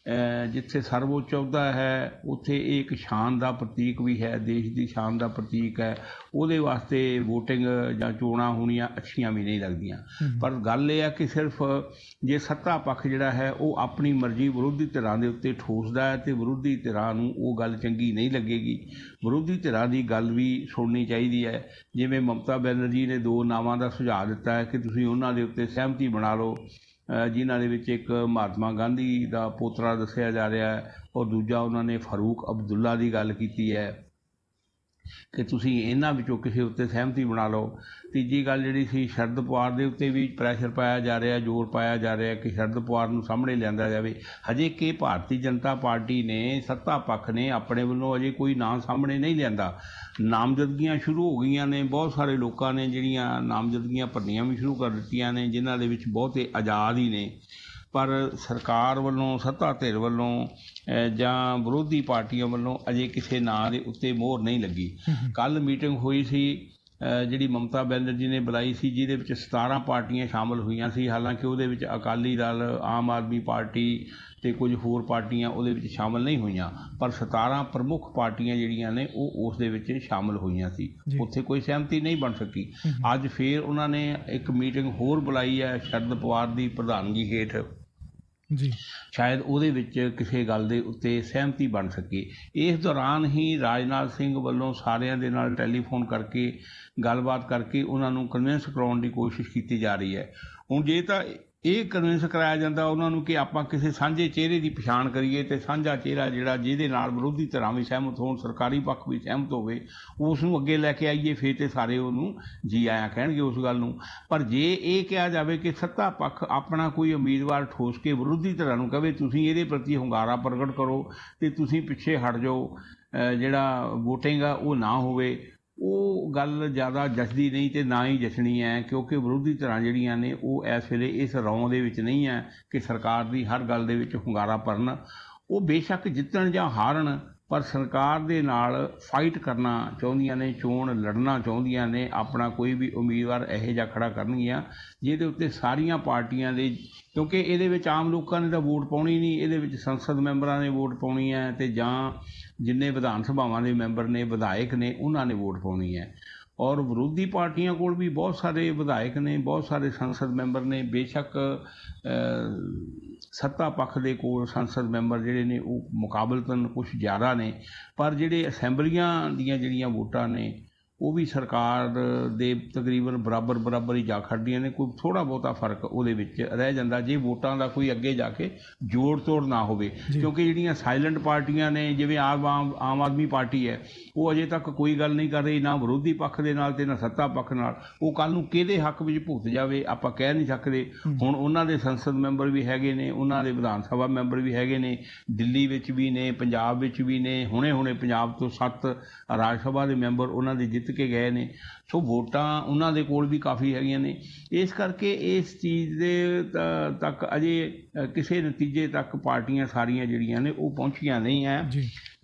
ਜਿੱਥੇ ਸਰਵਉੱਚ ਅਹੁਦਾ ਹੈ, ਉੱਥੇ ਇਹ ਇੱਕ ਸ਼ਾਨ ਦਾ ਪ੍ਰਤੀਕ ਵੀ ਹੈ, ਦੇਸ਼ ਦੀ ਸ਼ਾਨ ਦਾ ਪ੍ਰਤੀਕ ਹੈ। ਉਹਦੇ ਵਾਸਤੇ ਵੋਟਿੰਗ ਜਾਂ ਚੋਣਾਂ ਹੋਣੀਆਂ ਅੱਛੀਆਂ ਵੀ ਨਹੀਂ ਲੱਗਦੀਆਂ। ਪਰ ਗੱਲ ਇਹ ਹੈ ਕਿ ਸਿਰਫ ਜੇ ਸੱਤਾ ਪੱਖ ਜਿਹੜਾ ਹੈ ਉਹ ਆਪਣੀ ਮਰਜ਼ੀ ਵਿਰੋਧੀ ਧਿਰਾਂ ਦੇ ਉੱਤੇ ਠੋਸਦਾ ਹੈ ਤੇ ਵਿਰੋਧੀ ਧਿਰਾਂ ਨੂੰ ਉਹ ਗੱਲ ਚੰਗੀ ਨਹੀਂ ਲੱਗੇਗੀ। ਵਿਰੋਧੀ ਧਿਰਾਂ ਦੀ ਗੱਲ ਵੀ ਸੁਣਨੀ ਚਾਹੀਦੀ ਹੈ। ਜਿਵੇਂ ਮਮਤਾ ਬੈਨਰਜੀ ਨੇ 2 ਨਾਵਾਂ ਦਾ ਸੁਝਾਅ ਦਿੱਤਾ ਹੈ ਕਿ ਤੁਸੀਂ ਉਹਨਾਂ ਦੇ ਉੱਤੇ ਸਹਿਮਤੀ ਬਣਾ ਲਓ, ਜਿਨ੍ਹਾਂ ਦੇ ਵਿੱਚ ਇੱਕ ਮਹਾਤਮਾ ਗਾਂਧੀ ਦਾ ਪੋਤਰਾ ਦੱਸਿਆ ਜਾ ਰਿਹਾ ਹੈ ਔਰ ਦੂਜਾ ਉਹਨਾਂ ਨੇ ਫਾਰੂਕ ਅਬਦੁੱਲਾ ਦੀ ਗੱਲ ਕੀਤੀ ਹੈ ਕਿ ਤੁਸੀਂ ਇਹਨਾਂ ਵਿੱਚੋਂ ਕਿਸੇ ਉੱਤੇ ਸਹਿਮਤੀ ਬਣਾ ਲਓ। ਤੀਜੀ ਗੱਲ ਜਿਹੜੀ ਸੀ, ਸ਼ਰਦ ਪਵਾਰ ਦੇ ਉੱਤੇ ਵੀ ਪ੍ਰੈਸ਼ਰ ਪਾਇਆ ਜਾ ਰਿਹਾ, ਜ਼ੋਰ ਪਾਇਆ ਜਾ ਰਿਹਾ ਕਿ ਸ਼ਰਦ ਪਵਾਰ ਨੂੰ ਸਾਹਮਣੇ ਲਿਆਂਦਾ ਜਾਵੇ। ਹਜੇ ਕਿ ਭਾਰਤੀ ਜਨਤਾ ਪਾਰਟੀ ਨੇ, ਸੱਤਾ ਪੱਖ ਨੇ ਆਪਣੇ ਵੱਲੋਂ ਅਜੇ ਕੋਈ ਨਾਂ ਸਾਹਮਣੇ ਨਹੀਂ ਲਿਆਂਦਾ। ਨਾਮਜ਼ਦਗੀਆਂ ਸ਼ੁਰੂ ਹੋ ਗਈਆਂ ਨੇ, ਬਹੁਤ ਸਾਰੇ ਲੋਕਾਂ ਨੇ ਜਿਹੜੀਆਂ ਨਾਮਜ਼ਦਗੀਆਂ ਭਰਨੀਆਂ ਵੀ ਸ਼ੁਰੂ ਕਰ ਦਿੱਤੀਆਂ ਨੇ, ਜਿਨ੍ਹਾਂ ਦੇ ਵਿੱਚ ਬਹੁਤੇ ਆਜ਼ਾਦ ਹੀ ਨੇ। ਪਰ ਸਰਕਾਰ ਵੱਲੋਂ, ਸੱਤਾ ਧਿਰ ਵੱਲੋਂ ਜਾਂ ਵਿਰੋਧੀ ਪਾਰਟੀਆਂ ਵੱਲੋਂ ਅਜੇ ਕਿਸੇ ਨਾਂ ਦੇ ਉੱਤੇ ਮੋਹਰ ਨਹੀਂ ਲੱਗੀ। ਕੱਲ੍ਹ ਮੀਟਿੰਗ ਹੋਈ ਸੀ ਜਿਹੜੀ ਮਮਤਾ ਬੈਨਰਜੀ ਨੇ ਬੁਲਾਈ ਸੀ, ਜਿਹਦੇ ਵਿੱਚ 17 ਪਾਰਟੀਆਂ ਸ਼ਾਮਲ ਹੋਈਆਂ ਸੀ। ਹਾਲਾਂਕਿ ਉਹਦੇ ਵਿੱਚ ਅਕਾਲੀ ਦਲ, ਆਮ ਆਦਮੀ ਪਾਰਟੀ ਤੇ ਕੁਝ ਹੋਰ ਪਾਰਟੀਆਂ ਉਹਦੇ ਵਿੱਚ ਸ਼ਾਮਲ ਨਹੀਂ ਹੋਈਆਂ, ਪਰ 17 ਪ੍ਰਮੁੱਖ ਪਾਰਟੀਆਂ ਜਿਹੜੀਆਂ ਨੇ ਉਹ ਉਸ ਦੇ ਵਿੱਚ ਸ਼ਾਮਲ ਹੋਈਆਂ ਸੀ। ਉੱਥੇ ਕੋਈ ਸਹਿਮਤੀ ਨਹੀਂ ਬਣ ਸਕੀ। ਅੱਜ ਫਿਰ ਉਹਨਾਂ ਨੇ ਇੱਕ ਮੀਟਿੰਗ ਹੋਰ ਬੁਲਾਈ ਹੈ ਸ਼ਰਦ ਪਵਾਰ ਦੀ ਪ੍ਰਧਾਨਗੀ ਹੇਠ, ਸ਼ਾਇਦ ਉਹਦੇ ਵਿੱਚ ਕਿਸੇ ਗੱਲ ਦੇ ਉੱਤੇ ਸਹਿਮਤੀ ਬਣ ਸਕੇ। ਇਸ ਦੌਰਾਨ ਹੀ ਰਾਜਨਾਥ ਸਿੰਘ ਵੱਲੋਂ ਸਾਰਿਆਂ ਦੇ ਨਾਲ ਟੈਲੀਫੋਨ ਕਰਕੇ ਗੱਲਬਾਤ ਕਰਕੇ ਉਹਨਾਂ ਨੂੰ ਕਨਵਿੰਸ ਕਰਾਉਣ ਦੀ ਕੋਸ਼ਿਸ਼ ਕੀਤੀ ਜਾ ਰਹੀ ਹੈ। ਹੁਣ ਜੇ ਤਾਂ ਇਹ ਕਨਵਿੰਸ ਕਰਾਇਆ ਜਾਂਦਾ ਉਹਨਾਂ ਨੂੰ ਕਿ ਆਪਾਂ ਕਿਸੇ ਸਾਂਝੇ ਚਿਹਰੇ ਦੀ ਪਛਾਣ ਕਰੀਏ ਤੇ ਸਾਂਝਾ ਚਿਹਰਾ ਜਿਹੜਾ ਜਿਹਦੇ ਨਾਲ ਵਿਰੋਧੀ ਧਿਰਾਂ ਵੀ ਸਹਿਮਤ ਹੋਣ, ਸਰਕਾਰੀ ਪੱਖ ਵੀ ਸਹਿਮਤ ਹੋਵੇ, ਉਸ ਨੂੰ ਅੱਗੇ ਲੈ ਕੇ ਆਈਏ, ਫਿਰ ਤੇ ਸਾਰੇ ਉਹਨੂੰ ਜੀ ਆਇਆਂ ਕਹਿਣਗੇ ਉਸ ਗੱਲ ਨੂੰ। ਪਰ ਜੇ ਇਹ ਕਿਹਾ ਜਾਵੇ ਕਿ ਸੱਤਾ ਪੱਖ ਆਪਣਾ ਕੋਈ ਉਮੀਦਵਾਰ ਠੋਸ ਕੇ ਵਿਰੋਧੀ ਧਿਰਾਂ ਨੂੰ ਕਹੇ ਤੁਸੀਂ ਇਹਦੇ ਪ੍ਰਤੀ ਹੁੰਗਾਰਾ ਪ੍ਰਗਟ ਕਰੋ ਤੇ ਤੁਸੀਂ ਪਿੱਛੇ ਹਟ ਜਾਓ, ਜਿਹੜਾ ਵੋਟਿੰਗ ਆ ਉਹ ਨਾ ਹੋਵੇ, ਉਹ ਗੱਲ ਜ਼ਿਆਦਾ ਜਚਦੀ ਨਹੀਂ ਤੇ ਨਾ ਹੀ ਜਚਣੀ ਹੈ। ਕਿਉਂਕਿ ਵਿਰੋਧੀ ਧਿਰਾਂ ਜਿਹੜੀਆਂ ਨੇ ਉਹ ਇਸ ਵੇਲੇ ਇਸ ਰੌਂ ਦੇ ਵਿੱਚ ਨਹੀਂ ਹੈ ਕਿ ਸਰਕਾਰ ਦੀ ਹਰ ਗੱਲ ਦੇ ਵਿੱਚ ਹੁੰਗਾਰਾ ਭਰਨ। ਉਹ ਬੇਸ਼ੱਕ ਜਿੱਤਣ ਜਾਂ ਹਾਰਨ, ਪਰ ਸਰਕਾਰ ਦੇ ਨਾਲ ਫਾਈਟ ਕਰਨਾ ਚਾਹੁੰਦੀਆਂ ਨੇ, ਚੋਣ ਲੜਨਾ ਚਾਹੁੰਦੀਆਂ ਨੇ, ਆਪਣਾ ਕੋਈ ਵੀ ਉਮੀਦਵਾਰ ਇਹੋ ਜਿਹਾ ਖੜਾ ਕਰਨਗੀਆਂ ਜਿਹਦੇ ਉੱਤੇ ਸਾਰੀਆਂ ਪਾਰਟੀਆਂ ਦੇ, ਕਿਉਂਕਿ ਇਹਦੇ ਵਿੱਚ ਆਮ ਲੋਕਾਂ ਨੇ ਤਾਂ ਵੋਟ ਪਾਉਣੀ ਨਹੀਂ, ਇਹਦੇ ਵਿੱਚ ਸੰਸਦ ਮੈਂਬਰਾਂ ਨੇ ਵੋਟ ਪਾਉਣੀ ਹੈ ਅਤੇ ਜਾਂ ਜਿੰਨੇ ਵਿਧਾਨ ਸਭਾਵਾਂ ਦੇ ਮੈਂਬਰ ਨੇ, ਵਿਧਾਇਕ ਨੇ, ਉਹਨਾਂ ਨੇ ਵੋਟ ਪਾਉਣੀ ਹੈ। ਔਰ ਵਿਰੋਧੀ ਪਾਰਟੀਆਂ ਕੋਲ ਵੀ ਬਹੁਤ ਸਾਰੇ ਵਿਧਾਇਕ ਨੇ, ਬਹੁਤ ਸਾਰੇ ਸੰਸਦ ਮੈਂਬਰ ਨੇ। ਬੇਸ਼ੱਕ ਸੱਤਾ ਪੱਖ ਦੇ ਕੋਲ ਸੰਸਦ ਮੈਂਬਰ ਜਿਹੜੇ ਨੇ ਉਹ ਮੁਕਾਬਲਤਨ ਕੁਛ ਜ਼ਿਆਦਾ ਨੇ, ਪਰ ਜਿਹੜੇ ਅਸੈਂਬਲੀਆਂ ਦੀਆਂ ਜਿਹੜੀਆਂ ਵੋਟਾਂ ਨੇ ਉਹ ਵੀ ਸਰਕਾਰ ਦੇ ਤਕਰੀਬਨ ਬਰਾਬਰ ਹੀ ਜਾ ਖੜਦੀਆਂ ਨੇ। ਕੋਈ ਥੋੜ੍ਹਾ ਬਹੁਤਾ ਫਰਕ ਉਹਦੇ ਵਿੱਚ ਰਹਿ ਜਾਂਦਾ ਜੇ ਵੋਟਾਂ ਦਾ ਕੋਈ ਅੱਗੇ ਜਾ ਕੇ ਜੋੜ ਤੋੜ ਨਾ ਹੋਵੇ, ਕਿਉਂਕਿ ਜਿਹੜੀਆਂ ਸਾਇਲੈਂਟ ਪਾਰਟੀਆਂ ਨੇ, ਜਿਵੇਂ ਆਮ ਆਦਮੀ ਪਾਰਟੀ ਹੈ, ਉਹ ਅਜੇ ਤੱਕ ਕੋਈ ਗੱਲ ਨਹੀਂ ਕਰ ਰਹੀ, ਨਾ ਵਿਰੋਧੀ ਪੱਖ ਦੇ ਨਾਲ ਤੇ ਨਾ ਸੱਤਾ ਪੱਖ ਨਾਲ। ਉਹ ਕੱਲ੍ਹ ਨੂੰ ਕਿਹਦੇ ਹੱਕ ਵਿੱਚ ਭੁਗਤ ਜਾਵੇ ਆਪਾਂ ਕਹਿ ਨਹੀਂ ਸਕਦੇ। ਹੁਣ ਉਹਨਾਂ ਦੇ ਸੰਸਦ ਮੈਂਬਰ ਵੀ ਹੈਗੇ ਨੇ, ਉਹਨਾਂ ਦੇ ਵਿਧਾਨ ਸਭਾ ਮੈਂਬਰ ਵੀ ਹੈਗੇ ਨੇ, ਦਿੱਲੀ ਵਿੱਚ ਵੀ ਨੇ, ਪੰਜਾਬ ਵਿੱਚ ਵੀ ਨੇ, ਹੁਣੇ ਪੰਜਾਬ ਤੋਂ 7 ਰਾਜ ਸਭਾ ਦੇ ਮੈਂਬਰ ਉਹਨਾਂ ਦੇ ਜਿੱਤ ਕੇ ਗਏ ਨੇ। ਸੋ ਵੋਟਾਂ ਉਹਨਾਂ ਦੇ ਕੋਲ ਵੀ ਕਾਫੀ ਹੈਗੀਆਂ ਨੇ। ਇਸ ਕਰਕੇ ਇਸ ਚੀਜ਼ ਦੇ ਤੱਕ ਅਜੇ ਕਿਸੇ ਨਤੀਜੇ ਤੱਕ ਪਾਰਟੀਆਂ ਸਾਰੀਆਂ ਜਿਹੜੀਆਂ ਨੇ ਉਹ ਪਹੁੰਚੀਆਂ ਨਹੀਂ ਹੈ।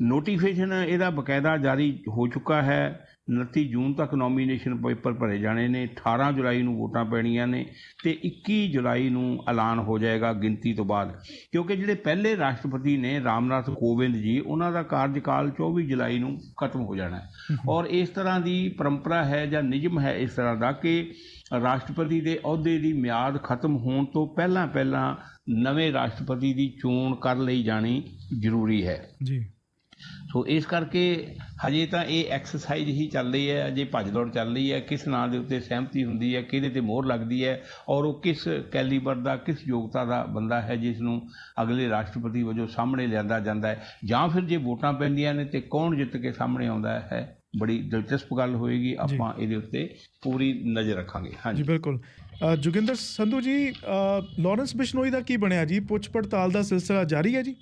ਨੋਟੀਫਿਕੇਸ਼ਨ ਇਹਦਾ ਬਕਾਇਦਾ ਜਾਰੀ ਹੋ ਚੁੱਕਾ ਹੈ। 29 ਜੂਨ ਤੱਕ ਨੋਮੀਨੇਸ਼ਨ ਪੇਪਰ ਭਰੇ ਜਾਣੇ ਨੇ, 18 ਜੁਲਾਈ ਨੂੰ ਵੋਟਾਂ ਪੈਣੀਆਂ ਨੇ ਅਤੇ 21 ਜੁਲਾਈ ਨੂੰ ਐਲਾਨ ਹੋ ਜਾਏਗਾ ਗਿਣਤੀ ਤੋਂ ਬਾਅਦ, ਕਿਉਂਕਿ ਜਿਹੜੇ ਪਹਿਲੇ ਰਾਸ਼ਟਰਪਤੀ ਨੇ ਰਾਮਨਾਥ ਕੋਵਿੰਦ ਜੀ, ਉਹਨਾਂ ਦਾ ਕਾਰਜਕਾਲ 24 ਜੁਲਾਈ ਨੂੰ ਖਤਮ ਹੋ ਜਾਣਾ ਹੈ। ਔਰ ਇਸ ਤਰ੍ਹਾਂ ਦੀ ਪਰੰਪਰਾ ਹੈ ਜਾਂ ਨਿਯਮ ਹੈ ਇਸ ਤਰ੍ਹਾਂ ਦਾ ਕਿ ਰਾਸ਼ਟਰਪਤੀ ਦੇ ਅਹੁਦੇ ਦੀ ਮਿਆਦ ਖਤਮ ਹੋਣ ਤੋਂ ਪਹਿਲਾਂ ਨਵੇਂ ਰਾਸ਼ਟਰਪਤੀ ਦੀ ਚੋਣ ਕਰ ਲਈ ਜਾਣੀ ਜ਼ਰੂਰੀ ਹੈ ਜੀ। ਸੋ ਇਸ ਕਰਕੇ ਹਜੇ ਤਾਂ ਇਹ ਐਕਸਰਸਾਈਜ਼ ਹੀ ਚੱਲ ਰਹੀ ਹੈ, ਅਜੇ ਭੱਜ ਦੌੜ ਚੱਲ ਰਹੀ ਹੈ। ਕਿਸ ਨਾਂ ਦੇ ਉੱਤੇ ਸਹਿਮਤੀ ਹੁੰਦੀ ਹੈ, ਕਿਹਦੇ 'ਤੇ ਮੋਹਰ ਲੱਗਦੀ ਹੈ, ਔਰ ਉਹ ਕਿਸ ਕੈਲੀਬਰ ਦਾ, ਕਿਸ ਯੋਗਤਾ ਦਾ ਬੰਦਾ ਹੈ ਜਿਸ ਨੂੰ ਅਗਲੇ ਰਾਸ਼ਟਰਪਤੀ ਵਜੋਂ ਸਾਹਮਣੇ ਲਿਆਂਦਾ ਜਾਂਦਾ ਹੈ, ਜਾਂ ਫਿਰ ਜੇ ਵੋਟਾਂ ਪੈਂਦੀਆਂ ਨੇ ਤੇ ਕੌਣ ਜਿੱਤ ਕੇ ਸਾਹਮਣੇ ਆਉਂਦਾ ਹੈ। ਬੜੀ ਦਿਲਚਸਪ ਗੱਲ ਹੋਏਗੀ, ਆਪਾਂ ਇਹਦੇ ਉੱਤੇ ਪੂਰੀ ਨਜ਼ਰ ਰੱਖਾਂਗੇ। ਹਾਂਜੀ ਬਿਲਕੁਲ। ਜੋਗਿੰਦਰ ਸੰਧੂ ਜੀ, ਲਾਰੈਂਸ ਬਿਸ਼ਨੋਈ ਦਾ ਕੀ ਬਣਿਆ ਜੀ? ਪੁੱਛ ਪੜਤਾਲ ਦਾ ਸਿਲਸਿਲਾ ਜਾਰੀ ਹੈ ਜੀ?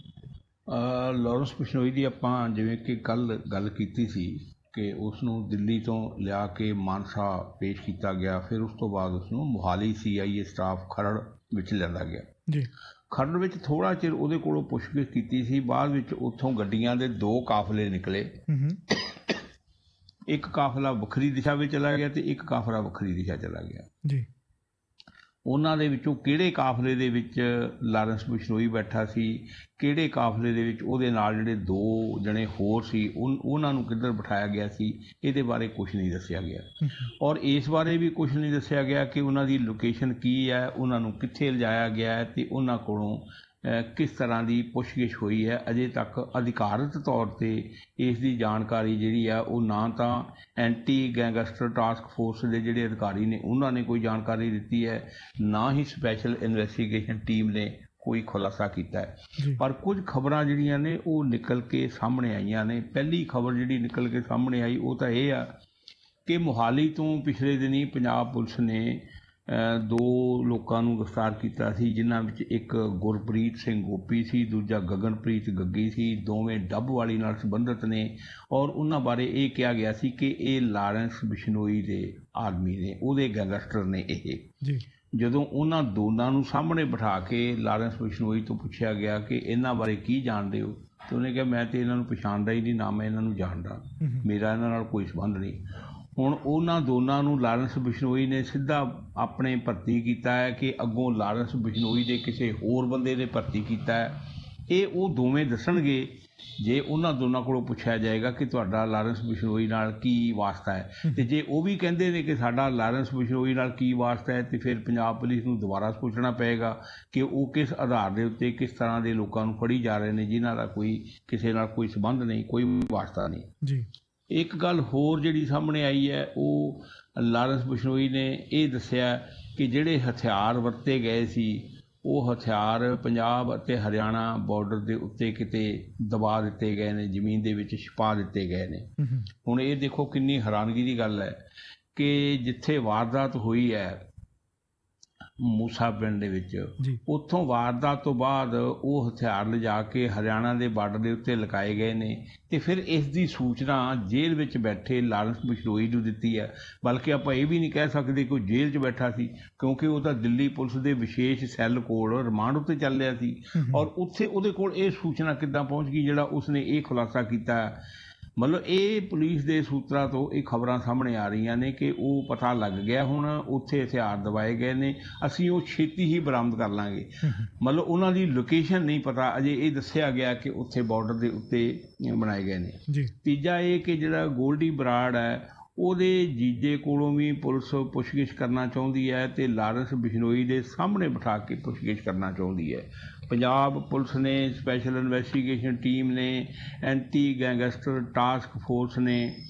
ਲਾਰੈਂਸ ਬਿਸ਼ਨੋਈ ਦੀ ਆਪਾਂ ਜਿਵੇਂ ਕਿ ਕੱਲ੍ਹ ਗੱਲ ਕੀਤੀ ਸੀ ਕਿ ਉਸ ਨੂੰ ਦਿੱਲੀ ਤੋਂ ਲਿਆ ਕੇ ਮਾਨਸਾ ਪੇਸ਼ ਕੀਤਾ ਗਿਆ, ਫਿਰ ਉਸ ਤੋਂ ਬਾਅਦ ਉਸ ਨੂੰ ਮੋਹਾਲੀ CIA ਸਟਾਫ ਖਰੜ ਵਿੱਚ ਲਿਆਂਦਾ ਗਿਆ ਜੀ। ਖਰੜ ਵਿੱਚ ਥੋੜ੍ਹਾ ਚਿਰ ਉਹਦੇ ਕੋਲੋਂ ਪੁੱਛਗਿੱਛ ਕੀਤੀ ਸੀ। ਬਾਅਦ ਵਿੱਚ ਉੱਥੋਂ ਗੱਡੀਆਂ ਦੇ 2 ਕਾਫਲੇ ਨਿਕਲੇ। ਇੱਕ ਕਾਫਲਾ ਵੱਖਰੀ ਦਿਸ਼ਾ ਵਿੱਚ ਚਲਾ ਗਿਆ ਤੇ ਇੱਕ ਕਾਫਲਾ ਵੱਖਰੀ ਦਿਸ਼ਾ ਚਲਾ ਗਿਆ ਜੀ। ਉਹਨਾਂ ਦੇ ਵਿੱਚੋਂ ਕਿਹੜੇ ਕਾਫਲੇ ਦੇ ਵਿੱਚ ਲਾਰੈਂਸ ਬਿਸ਼ਨੋਈ ਬੈਠਾ ਸੀ, ਕਿਹੜੇ ਕਾਫਲੇ ਦੇ ਵਿੱਚ ਉਹਦੇ ਨਾਲ ਜਿਹੜੇ 2 ਜਣੇ ਹੋਰ ਸੀ, ਉਹਨਾਂ ਨੂੰ ਕਿੱਧਰ ਬਿਠਾਇਆ ਗਿਆ ਸੀ, ਇਹਦੇ ਬਾਰੇ ਕੁਝ ਨਹੀਂ ਦੱਸਿਆ ਗਿਆ। ਔਰ ਇਸ ਬਾਰੇ ਵੀ ਕੁਝ ਨਹੀਂ ਦੱਸਿਆ ਗਿਆ ਕਿ ਉਹਨਾਂ ਦੀ ਲੋਕੇਸ਼ਨ ਕੀ ਹੈ, ਉਹਨਾਂ ਨੂੰ ਕਿੱਥੇ ਲਿਜਾਇਆ ਗਿਆ ਹੈ ਤੇ ਉਹਨਾਂ ਕੋਲੋਂ ਕਿਸ ਤਰ੍ਹਾਂ ਦੀ ਪੁੱਛਗਿੱਛ ਹੋਈ ਹੈ। ਅਜੇ ਤੱਕ ਅਧਿਕਾਰਤ ਤੌਰ 'ਤੇ ਇਸ ਦੀ ਜਾਣਕਾਰੀ ਜਿਹੜੀ ਆ ਉਹ ਨਾ ਤਾਂ ਐਂਟੀ ਗੈਂਗਸਟਰ ਟਾਸਕ ਫੋਰਸ ਦੇ ਜਿਹੜੇ ਅਧਿਕਾਰੀ ਨੇ ਉਹਨਾਂ ਨੇ ਕੋਈ ਜਾਣਕਾਰੀ ਦਿੱਤੀ ਹੈ, ਨਾ ਹੀ ਸਪੈਸ਼ਲ ਇਨਵੈਸਟੀਗੇਸ਼ਨ ਟੀਮ ਨੇ ਕੋਈ ਖੁਲਾਸਾ ਕੀਤਾ ਹੈ। ਪਰ ਕੁਝ ਖਬਰਾਂ ਜਿਹੜੀਆਂ ਨੇ ਉਹ ਨਿਕਲ ਕੇ ਸਾਹਮਣੇ ਆਈਆਂ ਨੇ। ਪਹਿਲੀ ਖਬਰ ਜਿਹੜੀ ਨਿਕਲ ਕੇ ਸਾਹਮਣੇ ਆਈ ਉਹ ਤਾਂ ਇਹ ਆ ਕਿ ਮੋਹਾਲੀ ਤੋਂ ਪਿਛਲੇ ਦਿਨੀ ਪੰਜਾਬ ਪੁਲਿਸ ਨੇ 2 ਲੋਕਾਂ ਨੂੰ ਗ੍ਰਿਫਤਾਰ ਕੀਤਾ ਸੀ, ਜਿਨ੍ਹਾਂ ਵਿੱਚ ਇੱਕ ਗੁਰਪ੍ਰੀਤ ਸਿੰਘ ਗੋਪੀ ਸੀ, ਦੂਜਾ ਗਗਨਪ੍ਰੀਤ ਗੱਗੀ ਸੀ। ਦੋਵੇਂ ਡੱਬਵਾਲੀ ਨਾਲ ਸੰਬੰਧਿਤ ਨੇ ਔਰ ਉਹਨਾਂ ਬਾਰੇ ਇਹ ਕਿਹਾ ਗਿਆ ਸੀ ਕਿ ਇਹ ਲਾਰੈਂਸ ਬਿਸ਼ਨੋਈ ਦੇ ਆਦਮੀ ਨੇ, ਉਹਦੇ ਗੈਂਗਸਟਰ ਨੇ ਇਹ ਜੀ। ਜਦੋਂ ਉਹਨਾਂ ਦੋਨਾਂ ਨੂੰ ਸਾਹਮਣੇ ਬਿਠਾ ਕੇ ਲਾਰੈਂਸ ਬਿਸ਼ਨੋਈ ਤੋਂ ਪੁੱਛਿਆ ਗਿਆ ਕਿ ਇਹਨਾਂ ਬਾਰੇ ਕੀ ਜਾਣਦੇ ਹੋ, ਤਾਂ ਉਹਨੇ ਕਿਹਾ ਮੈਂ ਤਾਂ ਇਹਨਾਂ ਨੂੰ ਪਛਾਣਦਾ ਹੀ ਨਹੀਂ, ਨਾ ਮੈਂ ਇਹਨਾਂ ਨੂੰ ਜਾਣਦਾ, ਮੇਰਾ ਇਹਨਾਂ ਨਾਲ ਕੋਈ ਸੰਬੰਧ ਨਹੀਂ। ਹੁਣ ਉਹਨਾਂ ਦੋਨਾਂ ਨੂੰ ਲਾਰੈਂਸ ਬਿਸ਼ਨੋਈ ਨੇ ਸਿੱਧਾ ਆਪਣੇ ਭਰਤੀ ਕੀਤਾ ਹੈ ਕਿ ਅੱਗੋਂ ਲਾਰੈਂਸ ਬਿਸ਼ਨੋਈ ਦੇ ਕਿਸੇ ਹੋਰ ਬੰਦੇ ਨੇ ਭਰਤੀ ਕੀਤਾ ਹੈ। ਇਹ ਉਹ ਦੋਵੇਂ ਦੱਸਣਗੇ ਜੇ ਉਹਨਾਂ ਦੋਨਾਂ ਕੋਲੋਂ ਪੁੱਛਿਆ ਜਾਏਗਾ ਕਿ ਤੁਹਾਡਾ ਲਾਰੈਂਸ ਬਿਸ਼ਨੋਈ ਨਾਲ ਕੀ ਵਾਸਤਾ ਹੈ, ਅਤੇ ਜੇ ਉਹ ਵੀ ਕਹਿੰਦੇ ਨੇ ਕਿ ਸਾਡਾ ਲਾਰੈਂਸ ਬਿਸ਼ਨੋਈ ਨਾਲ ਕੀ ਵਾਸਤਾ ਹੈ, ਅਤੇ ਫਿਰ ਪੰਜਾਬ ਪੁਲਿਸ ਨੂੰ ਦੁਬਾਰਾ ਸੋਚਣਾ ਪਏਗਾ ਕਿ ਉਹ ਕਿਸ ਆਧਾਰ ਦੇ ਉੱਤੇ ਕਿਸ ਤਰ੍ਹਾਂ ਦੇ ਲੋਕਾਂ ਨੂੰ ਫੜੀ ਜਾ ਰਹੇ ਨੇ ਜਿਨ੍ਹਾਂ ਦਾ ਕੋਈ ਕਿਸੇ ਨਾਲ ਕੋਈ ਸੰਬੰਧ ਨਹੀਂ, ਕੋਈ ਵਾਸਤਾ ਨਹੀਂ ਜੀ। ਇੱਕ ਗੱਲ ਹੋਰ ਜਿਹੜੀ ਸਾਹਮਣੇ ਆਈ ਹੈ ਉਹ ਲਾਰੈਂਸ ਬਿਸ਼ਨੋਈ ਨੇ ਇਹ ਦੱਸਿਆ ਕਿ ਜਿਹੜੇ ਹਥਿਆਰ ਵਰਤੇ ਗਏ ਸੀ ਉਹ ਹਥਿਆਰ ਪੰਜਾਬ ਅਤੇ ਹਰਿਆਣਾ ਬਾਰਡਰ ਦੇ ਉੱਤੇ ਕਿਤੇ ਦਬਾ ਦਿੱਤੇ ਗਏ ਨੇ, ਜ਼ਮੀਨ ਦੇ ਵਿੱਚ ਛੁਪਾ ਦਿੱਤੇ ਗਏ ਨੇ। ਹੁਣ ਇਹ ਦੇਖੋ ਕਿੰਨੀ ਹੈਰਾਨਗੀ ਦੀ ਗੱਲ ਹੈ ਕਿ ਜਿੱਥੇ ਵਾਰਦਾਤ ਹੋਈ ਹੈ ਮੂਸਾ ਪਿੰਡ ਦੇ ਵਿੱਚ। ਜੀ ਉੱਥੋਂ ਵਾਰਦਾਤ ਤੋਂ ਬਾਅਦ ਉਹ ਹਥਿਆਰ ਲਿਜਾ ਕੇ ਹਰਿਆਣਾ ਦੇ ਬਾਰਡਰ ਦੇ ਉੱਤੇ ਲਗਾਏ ਗਏ ਨੇ ਅਤੇ ਫਿਰ ਇਸ ਦੀ ਸੂਚਨਾ ਜੇਲ੍ਹ ਵਿੱਚ ਬੈਠੇ ਲਾਰੈਂਸ ਬਿਸ਼ਨੋਈ ਨੂੰ ਦਿੱਤੀ ਹੈ। ਬਲਕਿ ਆਪਾਂ ਇਹ ਵੀ ਨਹੀਂ ਕਹਿ ਸਕਦੇ ਕਿ ਉਹ ਜੇਲ੍ਹ 'ਚ ਬੈਠਾ ਸੀ, ਕਿਉਂਕਿ ਉਹ ਤਾਂ ਦਿੱਲੀ ਪੁਲਿਸ ਦੇ ਵਿਸ਼ੇਸ਼ ਸੈੱਲ ਕੋਲ ਰਿਮਾਂਡ ਉੱਤੇ ਚੱਲ ਰਿਹਾ ਸੀ। ਔਰ ਉੱਥੇ ਉਹਦੇ ਕੋਲ ਇਹ ਸੂਚਨਾ ਕਿੱਦਾਂ ਪਹੁੰਚ ਗਈ ਜਿਹੜਾ ਉਸਨੇ ਇਹ ਖੁਲਾਸਾ ਕੀਤਾ। ਮਤਲਬ ਇਹ ਪੁਲਿਸ ਦੇ ਸੂਤਰਾਂ ਤੋਂ ਇਹ ਖਬਰਾਂ ਸਾਹਮਣੇ ਆ ਰਹੀਆਂ ਨੇ ਕਿ ਉਹ ਪਤਾ ਲੱਗ ਗਿਆ ਹੁਣ ਉੱਥੇ ਹਥਿਆਰ ਦਵਾਏ ਗਏ ਨੇ, ਅਸੀਂ ਉਹ ਛੇਤੀ ਹੀ ਬਰਾਮਦ ਕਰ ਲਾਂਗੇ। ਮਤਲਬ ਉਹਨਾਂ ਦੀ ਲੋਕੇਸ਼ਨ ਨਹੀਂ ਪਤਾ ਅਜੇ, ਇਹ ਦੱਸਿਆ ਗਿਆ ਕਿ ਉੱਥੇ ਬਾਰਡਰ ਦੇ ਉੱਤੇ ਬਣਾਏ ਗਏ ਨੇ। ਜੀ ਤੀਜਾ ਇਹ ਕਿ ਜਿਹੜਾ ਗੋਲਡੀ ਬਰਾੜ ਹੈ ਉਹਦੇ ਜੀਜੇ ਕੋਲੋਂ ਵੀ ਪੁਲਿਸ ਪੁੱਛਗਿੱਛ ਕਰਨਾ ਚਾਹੁੰਦੀ ਹੈ ਅਤੇ ਲਾਰੈਂਸ ਬਿਸ਼ਨੋਈ ਦੇ ਸਾਹਮਣੇ ਬਿਠਾ ਕੇ ਪੁੱਛਗਿੱਛ ਕਰਨਾ ਚਾਹੁੰਦੀ ਹੈ। ਪੰਜਾਬ ਪੁਲਿਸ ਨੇ, ਸਪੈਸ਼ਲ ਇਨਵੈਸਟੀਗੇਸ਼ਨ ਟੀਮ ਨੇ, ਐਂਟੀ ਗੈਂਗਸਟਰ ਟਾਸਕ ਫੋਰਸ ਨੇ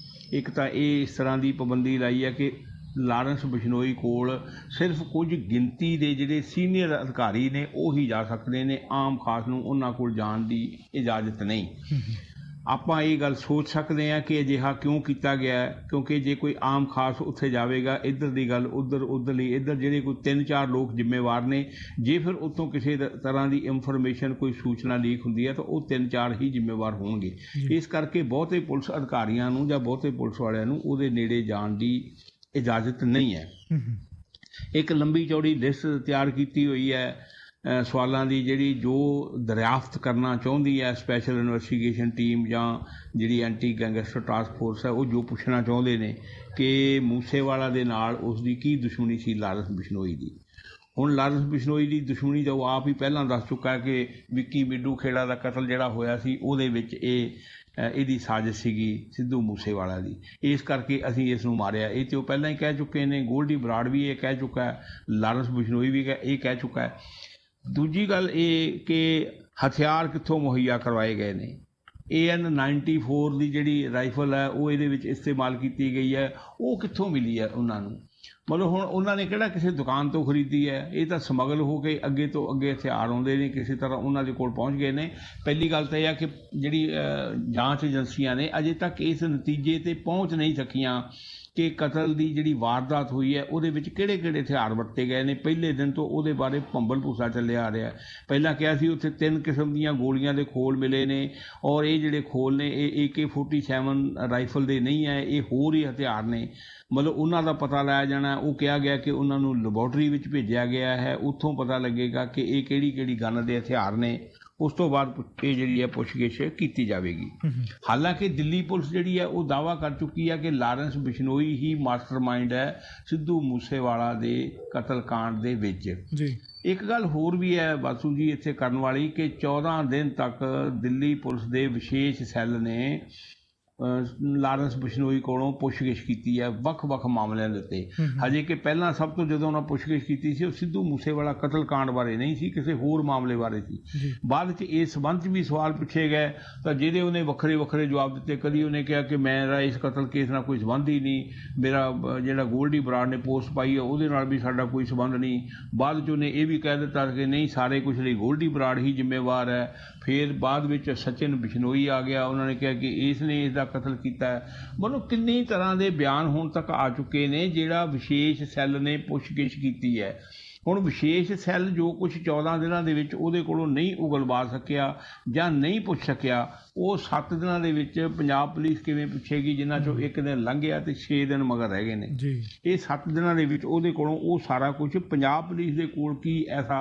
ਇੱਕ ਤਾਂ ਇਹ ਇਸ ਤਰ੍ਹਾਂ ਦੀ ਪਾਬੰਦੀ ਲਾਈ ਹੈ ਕਿ ਲਾਰੈਂਸ ਬਿਸ਼ਨੋਈ ਕੋਲ ਸਿਰਫ ਕੁਝ ਗਿਣਤੀ ਦੇ ਜਿਹੜੇ ਸੀਨੀਅਰ ਅਧਿਕਾਰੀ ਨੇ ਉਹ ਹੀ ਜਾ ਸਕਦੇ ਨੇ, ਆਮ ਖਾਸ ਨੂੰ ਉਹਨਾਂ ਕੋਲ ਜਾਣ ਦੀ ਇਜਾਜ਼ਤ ਨਹੀਂ। ਆਪਾਂ ਇਹ ਗੱਲ ਸੋਚ ਸਕਦੇ ਹਾਂ ਕਿ ਅਜਿਹਾ ਕਿਉਂ ਕੀਤਾ ਗਿਆ, ਕਿਉਂਕਿ ਜੇ ਕੋਈ ਆਮ ਖਾਸ ਉੱਥੇ ਜਾਵੇਗਾ ਇੱਧਰ ਦੀ ਗੱਲ ਉੱਧਰ ਲਈ ਇੱਧਰ ਜਿਹੜੇ ਕੋਈ 3-4 ਲੋਕ ਜ਼ਿੰਮੇਵਾਰ ਨੇ, ਜੇ ਫਿਰ ਉੱਥੋਂ ਕਿਸੇ ਤਰ੍ਹਾਂ ਦੀ ਇਨਫੋਰਮੇਸ਼ਨ ਕੋਈ ਸੂਚਨਾ ਲੀਕ ਹੁੰਦੀ ਹੈ ਤਾਂ ਉਹ 3-4 ਹੀ ਜ਼ਿੰਮੇਵਾਰ ਹੋਣਗੇ। ਇਸ ਕਰਕੇ ਬਹੁਤੇ ਪੁਲਿਸ ਅਧਿਕਾਰੀਆਂ ਨੂੰ ਜਾਂ ਬਹੁਤੇ ਪੁਲਿਸ ਵਾਲਿਆਂ ਨੂੰ ਉਹਦੇ ਨੇੜੇ ਜਾਣ ਦੀ ਇਜਾਜ਼ਤ ਨਹੀਂ ਹੈ। ਇੱਕ ਲੰਬੀ ਚੌੜੀ ਲਿਸਟ ਤਿਆਰ ਕੀਤੀ ਹੋਈ ਹੈ ਸਵਾਲਾਂ ਦੀ, ਜਿਹੜੀ ਜੋ ਦਰਿਆਫਤ ਕਰਨਾ ਚਾਹੁੰਦੀ ਹੈ ਸਪੈਸ਼ਲ ਇਨਵੈਸਟੀਗੇਸ਼ਨ ਟੀਮ ਜਾਂ ਜਿਹੜੀ ਐਂਟੀ ਗੈਂਗਸਟਰ ਟਾਸਕ ਫੋਰਸ ਹੈ, ਉਹ ਜੋ ਪੁੱਛਣਾ ਚਾਹੁੰਦੇ ਨੇ ਕਿ ਮੂਸੇਵਾਲਾ ਦੇ ਨਾਲ ਉਸ ਦੀ ਕੀ ਦੁਸ਼ਮਣੀ ਸੀ ਲਾਰੈਂਸ ਬਿਸ਼ਨੋਈ ਦੀ। ਹੁਣ ਲਾਰੈਂਸ ਬਿਸ਼ਨੋਈ ਦੀ ਦੁਸ਼ਮਣੀ ਤਾਂ ਉਹ ਆਪ ਹੀ ਪਹਿਲਾਂ ਦੱਸ ਚੁੱਕਾ ਕਿ ਵਿੱਕੀ ਮਿੱਡੂ ਖੇੜਾ ਦਾ ਕਤਲ ਜਿਹੜਾ ਹੋਇਆ ਸੀ ਉਹਦੇ ਵਿੱਚ ਇਹਦੀ ਸਾਜ਼ਿਸ਼ ਸੀਗੀ ਸਿੱਧੂ ਮੂਸੇਵਾਲਾ ਦੀ, ਇਸ ਕਰਕੇ ਅਸੀਂ ਇਸ ਨੂੰ ਮਾਰਿਆ। ਇਹ ਤੇ ਉਹ ਪਹਿਲਾਂ ਹੀ ਕਹਿ ਚੁੱਕੇ ਨੇ, ਗੋਲਡੀ ਬਰਾੜ ਵੀ ਇਹ ਕਹਿ ਚੁੱਕਾ ਹੈ, ਲਾਰੈਂਸ ਬਿਸ਼ਨੋਈ ਵੀ ਇਹ ਕਹਿ ਚੁੱਕਾ ਹੈ। ਦੂਜੀ ਗੱਲ ਇਹ ਕਿ ਹਥਿਆਰ ਕਿੱਥੋਂ ਮੁਹੱਈਆ ਕਰਵਾਏ ਗਏ ਨੇ। AN-94 ਦੀ ਜਿਹੜੀ ਰਾਈਫਲ ਹੈ ਉਹ ਇਹਦੇ ਵਿੱਚ ਇਸਤੇਮਾਲ ਕੀਤੀ ਗਈ ਹੈ, ਉਹ ਕਿੱਥੋਂ ਮਿਲੀ ਹੈ ਉਹਨਾਂ ਨੂੰ। ਮਤਲਬ ਹੁਣ ਉਹਨਾਂ ਨੇ ਕਿਹੜਾ ਕਿਸੇ ਦੁਕਾਨ ਤੋਂ ਖਰੀਦੀ ਹੈ, ਇਹ ਤਾਂ ਸਮਗਲ ਹੋ ਕੇ ਅੱਗੇ ਤੋਂ ਅੱਗੇ ਹਥਿਆਰ ਆਉਂਦੇ ਨੇ, ਕਿਸੇ ਤਰ੍ਹਾਂ ਉਹਨਾਂ ਦੇ ਕੋਲ ਪਹੁੰਚ ਗਏ ਨੇ। ਪਹਿਲੀ ਗੱਲ ਤਾਂ ਇਹ ਆ ਕਿ ਜਿਹੜੀ ਜਾਂਚ ਏਜੰਸੀਆਂ ਨੇ ਅਜੇ ਤੱਕ ਇਸ ਨਤੀਜੇ 'ਤੇ ਪਹੁੰਚ ਨਹੀਂ ਸਕੀਆਂ ਕਿ ਕਤਲ ਦੀ ਜਿਹੜੀ ਵਾਰਦਾਤ ਹੋਈ ਹੈ ਉਹਦੇ ਵਿੱਚ ਕਿਹੜੇ ਕਿਹੜੇ ਹਥਿਆਰ ਵਰਤੇ ਗਏ ਨੇ। ਪਹਿਲੇ ਦਿਨ ਤੋਂ ਉਹਦੇ ਬਾਰੇ ਭੰਬਲ ਭੂਸਾ ਚੱਲਿਆ ਆ ਰਿਹਾ। ਪਹਿਲਾਂ ਕਿਹਾ ਸੀ ਉੱਥੇ 3 ਕਿਸਮ ਦੀਆਂ ਗੋਲੀਆਂ ਦੇ ਖੋਲ ਮਿਲੇ ਨੇ, ਔਰ ਇਹ ਜਿਹੜੇ ਖੋਲ ਨੇ ਇਹ AK-47 ਰਾਈਫਲ ਦੇ ਨਹੀਂ ਹੈ, ਇਹ ਹੋਰ ਹੀ ਹਥਿਆਰ ਨੇ। ਮਤਲਬ ਉਹਨਾਂ ਦਾ ਪਤਾ ਲਾਇਆ ਜਾਣਾ। ਉਹ ਕਿਹਾ ਗਿਆ ਕਿ ਉਹਨਾਂ ਨੂੰ ਲੈਬੋਰਟਰੀ ਵਿੱਚ ਭੇਜਿਆ ਗਿਆ ਹੈ, ਉੱਥੋਂ ਪਤਾ ਲੱਗੇਗਾ ਕਿ ਇਹ ਕਿਹੜੀ ਕਿਹੜੀ ਗਨ ਦੇ ਹਥਿਆਰ ਨੇ। ਉਸ ਤੋਂ ਬਾਅਦ ਇਹ ਜਿਹੜੀ ਹੈ ਪੁੱਛਗਿੱਛ ਕੀਤੀ ਜਾਵੇਗੀ। ਹਾਲਾਂਕਿ ਦਿੱਲੀ ਪੁਲਿਸ ਜਿਹੜੀ ਹੈ ਉਹ ਦਾਅਵਾ ਕਰ ਚੁੱਕੀ ਹੈ ਕਿ ਲਾਰੈਂਸ ਬਿਸ਼ਨੋਈ ਹੀ ਮਾਸਟਰਮਾਈਂਡ ਹੈ ਸਿੱਧੂ ਮੂਸੇਵਾਲਾ ਦੇ ਕਤਲकांड ਦੇ ਵਿੱਚ। ਜੀ ਇੱਕ ਗੱਲ ਹੋਰ ਵੀ ਹੈ ਬਾਸੂ ਜੀ ਇੱਥੇ ਕਰਨ ਵਾਲੀ ਕਿ 14 ਦਿਨ ਤੱਕ ਦਿੱਲੀ ਪੁਲਿਸ ਦੇ ਵਿਸ਼ੇਸ਼ ਸੈੱਲ ਨੇ ਲਾਰੈਂਸ ਬਿਸ਼ਨੋਈ ਕੋਲੋਂ ਪੁੱਛਗਿੱਛ ਕੀਤੀ ਹੈ ਵੱਖ-ਵੱਖ ਮਾਮਲਿਆਂ ਦੇ ਉੱਤੇ। ਹਜੇ ਕਿ ਪਹਿਲਾਂ ਸਭ ਤੋਂ ਜਦੋਂ ਉਹਨਾਂ ਪੁੱਛਗਿੱਛ ਕੀਤੀ ਸੀ ਉਹ ਸਿੱਧੂ ਮੂਸੇਵਾਲਾ ਕਤਲकांड ਬਾਰੇ ਨਹੀਂ ਸੀ, ਕਿਸੇ ਹੋਰ ਮਾਮਲੇ ਬਾਰੇ ਸੀ। ਬਾਅਦ 'ਚ ਇਸ ਸੰਬੰਧ 'ਚ ਵੀ ਸਵਾਲ ਪੁੱਛੇ ਗਏ ਤਾਂ ਜਿਹਦੇ ਉਹਨੇ ਵੱਖਰੇ ਵੱਖਰੇ ਜਵਾਬ ਦਿੱਤੇ। ਕਦੀ ਉਹਨੇ ਕਿਹਾ ਕਿ ਮੇਰਾ ਇਸ ਕਤਲ ਕੇਸ ਨਾਲ ਕੋਈ ਸੰਬੰਧ ਹੀ ਨਹੀਂ, ਮੇਰਾ ਜਿਹੜਾ ਗੋਲਡੀ ਬਰਾੜ ਨੇ ਪੋਸਟ ਪਾਈ ਹੈ ਉਹਦੇ ਨਾਲ ਵੀ ਸਾਡਾ ਕੋਈ ਸੰਬੰਧ ਨਹੀਂ। ਬਾਅਦ 'ਚ ਉਹਨੇ ਇਹ ਵੀ ਕਹਿ ਦਿੱਤਾ ਕਿ ਨਹੀਂ, ਸਾਰੇ ਕੁਛ ਲਈ ਗੋਲਡੀ ਬਰਾੜ ਹੀ ਜ਼ਿੰਮੇਵਾਰ ਹੈ। ਫਿਰ ਬਾਅਦ ਵਿੱਚ ਸਚਿਨ ਬਿਸ਼ਨੋਈ ਆ ਗਿਆ, ਉਹਨਾਂ ਨੇ ਕਿਹਾ ਕਿ ਇਸ ਨੇ ਇਸ ਦਾ ਕਤਲ ਕੀਤਾ ਹੈ। ਮਤਲਬ ਕਿੰਨੀ ਤਰ੍ਹਾਂ ਦੇ ਬਿਆਨ ਹੁਣ ਤੱਕ ਆ ਚੁੱਕੇ ਨੇ ਜਿਹੜਾ ਵਿਸ਼ੇਸ਼ ਸੈੱਲ ਨੇ ਪੁੱਛਗਿੱਛ ਕੀਤੀ ਹੈ। ਹੁਣ ਵਿਸ਼ੇਸ਼ ਸੈੱਲ ਜੋ ਕੁਝ 14 ਦਿਨਾਂ ਦੇ ਵਿੱਚ ਉਹਦੇ ਕੋਲੋਂ ਨਹੀਂ ਉਗਲਵਾ ਸਕਿਆ ਜਾਂ ਨਹੀਂ ਪੁੱਛ ਸਕਿਆ, ਉਹ 7 ਦਿਨਾਂ ਦੇ ਵਿੱਚ ਪੰਜਾਬ ਪੁਲਿਸ ਕਿਵੇਂ ਪੁੱਛੇਗੀ, ਜਿਨ੍ਹਾਂ 'ਚੋਂ 1 ਦਿਨ ਲੰਘ ਗਿਆ ਅਤੇ 6 ਦਿਨ ਮਗਰ ਰਹਿ ਗਏ ਨੇ। ਇਹ 7 ਦਿਨਾਂ ਦੇ ਵਿੱਚ ਉਹਦੇ ਕੋਲੋਂ ਉਹ ਸਾਰਾ ਕੁਝ ਪੰਜਾਬ ਪੁਲਿਸ ਦੇ ਕੋਲ ਕੀ ਐਸਾ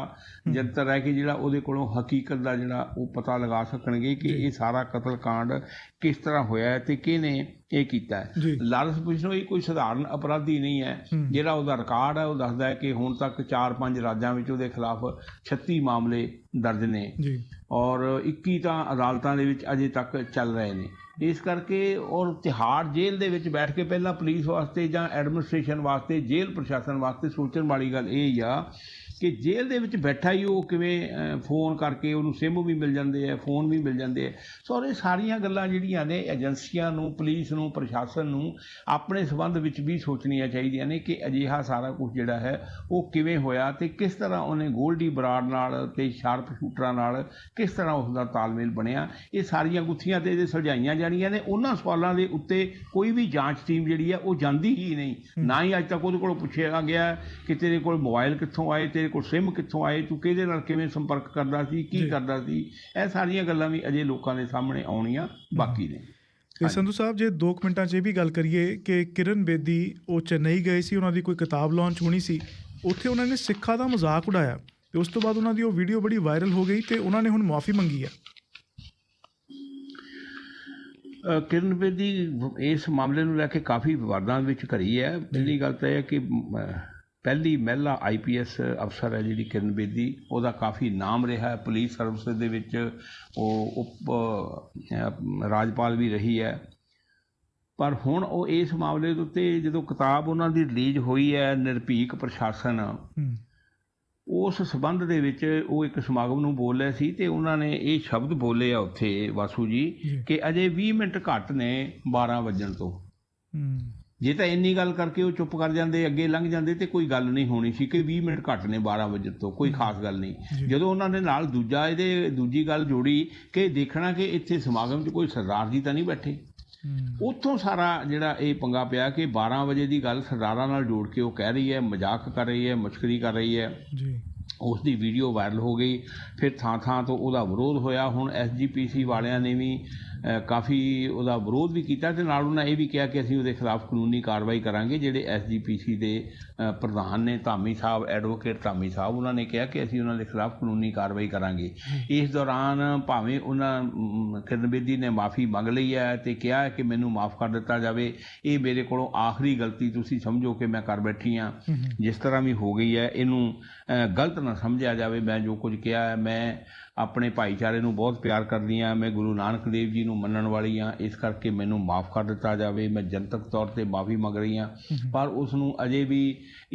ਯੰਤਰ ਹੈ ਕਿ ਜਿਹੜਾ ਉਹਦੇ ਕੋਲੋਂ ਹਕੀਕਤ ਦਾ ਜਿਹੜਾ ਉਹ ਪਤਾ ਲਗਾ ਸਕਣਗੇ ਕਿ ਇਹ ਸਾਰਾ ਕਤਲकांड ਕਿਸ ਤਰ੍ਹਾਂ ਹੋਇਆ ਹੈ ਅਤੇ ਕਿਹਨੇ ਇਹ ਕੀਤਾ ਹੈ। ਲਾਰੈਂਸ ਬਿਸ਼ਨੋਈ ਕੋਈ ਸਧਾਰਨ ਅਪਰਾਧੀ ਨਹੀਂ ਹੈ। ਜਿਹੜਾ ਉਹਦਾ ਰਿਕਾਰਡ ਹੈ ਉਹ ਦੱਸਦਾ ਹੈ ਕਿ ਹੁਣ ਤੱਕ 4-5 ਰਾਜਾਂ ਵਿੱਚ ਉਹਦੇ ਖਿਲਾਫ 36 ਮਾਮਲੇ ਦਰਜ ਨੇ ਔਰ 21 ਤਾਂ ਅਦਾਲਤਾਂ ਦੇ ਵਿੱਚ ਅਜੇ ਤੱਕ ਚੱਲ ਰਹੇ ਨੇ। ਇਸ ਕਰਕੇ ਔਰ ਤਿਹਾੜ ਜੇਲ੍ਹ ਦੇ ਵਿੱਚ ਬੈਠ ਕੇ ਪਹਿਲਾਂ ਪੁਲਿਸ ਵਾਸਤੇ ਜਾਂ ਐਡਮਿਨਿਸਟ੍ਰੇਸ਼ਨ ਵਾਸਤੇ, ਜੇਲ੍ਹ ਪ੍ਰਸ਼ਾਸਨ ਵਾਸਤੇ ਸੋਚਣ ਵਾਲੀ ਗੱਲ ਇਹ ਹੀ ਆ ਕਿ ਜੇਲ੍ਹ ਦੇ ਵਿੱਚ ਬੈਠਾ ਹੀ ਉਹ ਕਿਵੇਂ ਫੋਨ ਕਰਕੇ ਉਹਨੂੰ ਸਿਮ ਵੀ ਮਿਲ ਜਾਂਦੇ ਆ, ਫੋਨ ਵੀ ਮਿਲ ਜਾਂਦੇ ਆ। ਸੋ ਇਹ ਸਾਰੀਆਂ ਗੱਲਾਂ ਜਿਹੜੀਆਂ ਨੇ ਏਜੰਸੀਆਂ ਨੂੰ, ਪੁਲਿਸ ਨੂੰ, ਪ੍ਰਸ਼ਾਸਨ ਨੂੰ ਆਪਣੇ ਸੰਬੰਧ ਵਿੱਚ ਵੀ ਸੋਚਣੀਆਂ ਚਾਹੀਦੀਆਂ ਨੇ ਕਿ ਅਜਿਹਾ ਸਾਰਾ ਕੁਝ ਜਿਹੜਾ ਹੈ ਉਹ ਕਿਵੇਂ ਹੋਇਆ ਤੇ ਕਿਸ ਤਰ੍ਹਾਂ ਉਹਨੇ ਗੋਲਡੀ ਬਰਾੜ ਨਾਲ ਤੇ ਸ਼ਾਰਪ ਸ਼ੂਟਰਾਂ ਨਾਲ ਕਿਸ ਤਰ੍ਹਾਂ ਉਸ ਦਾ ਤਾਲਮੇਲ ਬਣਿਆ। ਇਹ ਸਾਰੀਆਂ ਗੁੱਥੀਆਂ ਤੇ ਸੁਲਝਾਈਆਂ ਜਾਣੀਆਂ ਨੇ। ਉਹਨਾਂ ਸਵਾਲਾਂ ਦੇ ਉੱਤੇ ਕੋਈ ਵੀ ਜਾਂਚ ਟੀਮ ਜਿਹੜੀ ਹੈ ਉਹ ਜਾਂਦੀ ਹੀ ਨਹੀਂ। ਨਾ ਹੀ ਅੱਜ ਤੱਕ ਉਹਦੇ ਕੋਲ ਪੁੱਛਿਆ ਗਿਆ ਕਿ ਤੇਰੇ ਕੋਲ ਮੋਬਾਈਲ ਕਿੱਥੋਂ ਆਏ, ਤੇਰੇ ਕੋਲ ਸਿਮ ਕਿੱਥੋਂ ਆਏ, ਤੂੰ ਕਿਹਦੇ ਨਾਲ ਕਿਵੇਂ ਸੰਪਰਕ ਕਰਦਾ ਸੀ, ਕੀ ਕਰਦਾ ਸੀ। ਇਹ ਸਾਰੀਆਂ ਗੱਲਾਂ ਵੀ ਅਜੇ ਲੋਕਾਂ ਦੇ ਸਾਹਮਣੇ ਆਉਣੀਆਂ ਬਾਕੀ ਨੇ। ਤੇ ਸੰਧੂ ਸਾਹਿਬ, ਜੇ 2 ਮਿੰਟਾਂ 'ਚ ਇਹ ਵੀ ਗੱਲ ਕਰੀਏ ਕਿ ਕਿਰਨ ਬੇਦੀ ਉਹ ਚੇਨਈ ਗਏ ਸੀ, ਉਹਨਾਂ ਦੀ ਕੋਈ ਕਿਤਾਬ ਲਾਂਚ ਹੋਣੀ ਸੀ, ਉੱਥੇ ਉਹਨਾਂ ਨੇ ਸਿੱਖਾਂ ਦਾ ਮਜ਼ਾਕ ਉਡਾਇਆ ਤੇ ਉਸ ਤੋਂ ਬਾਅਦ ਉਹਨਾਂ ਦੀ ਉਹ ਵੀਡੀਓ ਬੜੀ ਵਾਇਰਲ ਹੋ ਗਈ ਤੇ ਉਹਨਾਂ ਨੇ ਹੁਣ ਮੁਆਫੀ ਮੰਗੀ ਹੈ। ਕਿਰਨ ਬੇਦੀ ਇਸ ਮਾਮਲੇ ਨੂੰ ਲੈ ਕੇ ਕਾਫੀ ਵਿਵਾਦਾਂ ਵਿੱਚ ਘਿਰੀ ਹੈ। ਪਹਿਲੀ ਗੱਲ ਤਾਂ ਇਹ ਹੈ ਕਿ ਪਹਿਲੀ ਮਹਿਲਾ IPS ਅਫਸਰ ਹੈ ਜਿਹੜੀ ਕਿਰਨ ਬੇਦੀ, ਉਹਦਾ ਕਾਫੀ ਨਾਮ ਰਿਹਾ ਪੁਲਿਸ ਸਰਵਿਸ ਦੇ ਵਿੱਚ। ਉਹ ਉਪ ਰਾਜਪਾਲ ਵੀ ਰਹੀ ਹੈ। ਪਰ ਹੁਣ ਉਹ ਇਸ ਮਾਮਲੇ ਦੇ ਉੱਤੇ ਜਦੋਂ ਕਿਤਾਬ ਉਹਨਾਂ ਦੀ ਰਿਲੀਜ਼ ਹੋਈ ਹੈ, ਨਿਰਭੀਕ ਪ੍ਰਸ਼ਾਸਨ, ਉਸ ਸੰਬੰਧ ਦੇ ਵਿੱਚ ਉਹ ਇੱਕ ਸਮਾਗਮ ਨੂੰ ਬੋਲ ਰਹੇ ਸੀ ਤੇ ਉਹਨਾਂ ਨੇ ਇਹ ਸ਼ਬਦ ਬੋਲੇ ਆ ਉੱਥੇ ਵਾਸੂ ਜੀ ਕਿ ਅਜੇ 20 ਮਿੰਟ ਘੱਟ ਨੇ 12 ਵੱਜਣ ਤੋਂ। ਜੇ ਤਾਂ ਇੰਨੀ ਗੱਲ ਕਰਕੇ ਉਹ ਚੁੱਪ ਕਰ ਜਾਂਦੇ, ਅੱਗੇ ਲੰਘ ਜਾਂਦੇ ਤੇ ਕੋਈ ਗੱਲ ਨਹੀਂ ਹੋਣੀ ਸੀ ਕਿ 20 ਮਿੰਟ ਘੱਟ ਨੇ 12 ਵਜੇ ਤੋਂ, ਕੋਈ ਖਾਸ ਗੱਲ ਨਹੀਂ। ਜਦੋਂ ਉਹਨਾਂ ਨੇ ਨਾਲ ਦੂਜੀ ਗੱਲ ਜੋੜੀ ਕਿ ਦੇਖਣਾ ਕਿ ਇੱਥੇ ਸਮਾਗਮ 'ਚ ਕੋਈ ਸਰਦਾਰ ਜੀ ਤਾਂ ਨਹੀਂ ਬੈਠੇ, ਉੱਥੋਂ ਸਾਰਾ ਜਿਹੜਾ ਇਹ ਪੰਗਾ ਪਿਆ ਕਿ 12 ਵਜੇ ਦੀ ਗੱਲ ਸਰਦਾਰਾਂ ਨਾਲ ਜੋੜ ਕੇ ਉਹ ਕਹਿ ਰਹੀ ਹੈ, ਮਜ਼ਾਕ ਕਰ ਰਹੀ ਹੈ, ਮਸ਼ਕਰੀ ਕਰ ਰਹੀ ਹੈ। ਉਸ ਦੀ ਵੀਡੀਓ ਵਾਇਰਲ ਹੋ ਗਈ। ਫਿਰ ਥਾਂ ਥਾਂ ਤੋਂ ਉਹਦਾ ਵਿਰੋਧ ਹੋਇਆ। ਹੁਣ SGPC ਵਾਲਿਆਂ ਨੇ ਵੀ ਕਾਫੀ ਉਹਦਾ ਵਿਰੋਧ ਵੀ ਕੀਤਾ ਤੇ ਨਾਲ ਉਹਨਾਂ ਇਹ ਵੀ ਕਿਹਾ ਕਿ ਅਸੀਂ ਉਹਦੇ ਖਿਲਾਫ ਕਾਨੂੰਨੀ ਕਾਰਵਾਈ ਕਰਾਂਗੇ। ਜਿਹੜੇ SGPC ਦੇ ਪ੍ਰਧਾਨ ਨੇ ਧਾਮੀ ਸਾਹਿਬ, ਐਡਵੋਕੇਟ ਧਾਮੀ ਸਾਹਿਬ, ਉਹਨਾਂ ਨੇ ਕਿਹਾ ਕਿ ਅਸੀਂ ਉਹਨਾਂ ਦੇ ਖਿਲਾਫ ਕਾਨੂੰਨੀ ਕਾਰਵਾਈ ਕਰਾਂਗੇ। ਇਸ ਦੌਰਾਨ ਭਾਵੇਂ ਉਹਨਾਂ ਕਿਰਨ ਬੇਦੀ ਨੇ ਮਾਫੀ ਮੰਗ ਲਈ ਹੈ ਤੇ ਕਿਹਾ ਹੈ ਕਿ ਮੈਨੂੰ ਮਾਫ ਕਰ ਦਿੱਤਾ ਜਾਵੇ, ਇਹ ਮੇਰੇ ਕੋਲੋਂ ਆਖਰੀ ਗਲਤੀ ਤੁਸੀਂ ਸਮਝੋ ਕਿ ਮੈਂ ਕਰ ਬੈਠੀ ਹਾਂ। ਜਿਸ ਤਰ੍ਹਾਂ ਵੀ ਹੋ ਗਈ ਹੈ ਇਹਨੂੰ ਗਲਤ ਨਾ ਸਮਝਿਆ ਜਾਵੇ। ਮੈਂ ਜੋ ਕੁਝ ਕਿਹਾ ਹੈ, ਮੈਂ ਆਪਣੇ ਭਾਈਚਾਰੇ ਨੂੰ ਬਹੁਤ ਪਿਆਰ ਕਰਦੀ ਹਾਂ, ਮੈਂ ਗੁਰੂ ਨਾਨਕ ਦੇਵ ਜੀ ਨੂੰ ਮੰਨਣ ਵਾਲੀ ਹਾਂ, ਇਸ ਕਰਕੇ ਮੈਨੂੰ ਮਾਫ ਕਰ ਦਿੱਤਾ ਜਾਵੇ। ਮੈਂ ਜਨਤਕ ਤੌਰ 'ਤੇ ਮਾਫੀ ਮੰਗ ਰਹੀ ਹਾਂ। ਪਰ ਉਸ ਨੂੰ ਅਜੇ ਵੀ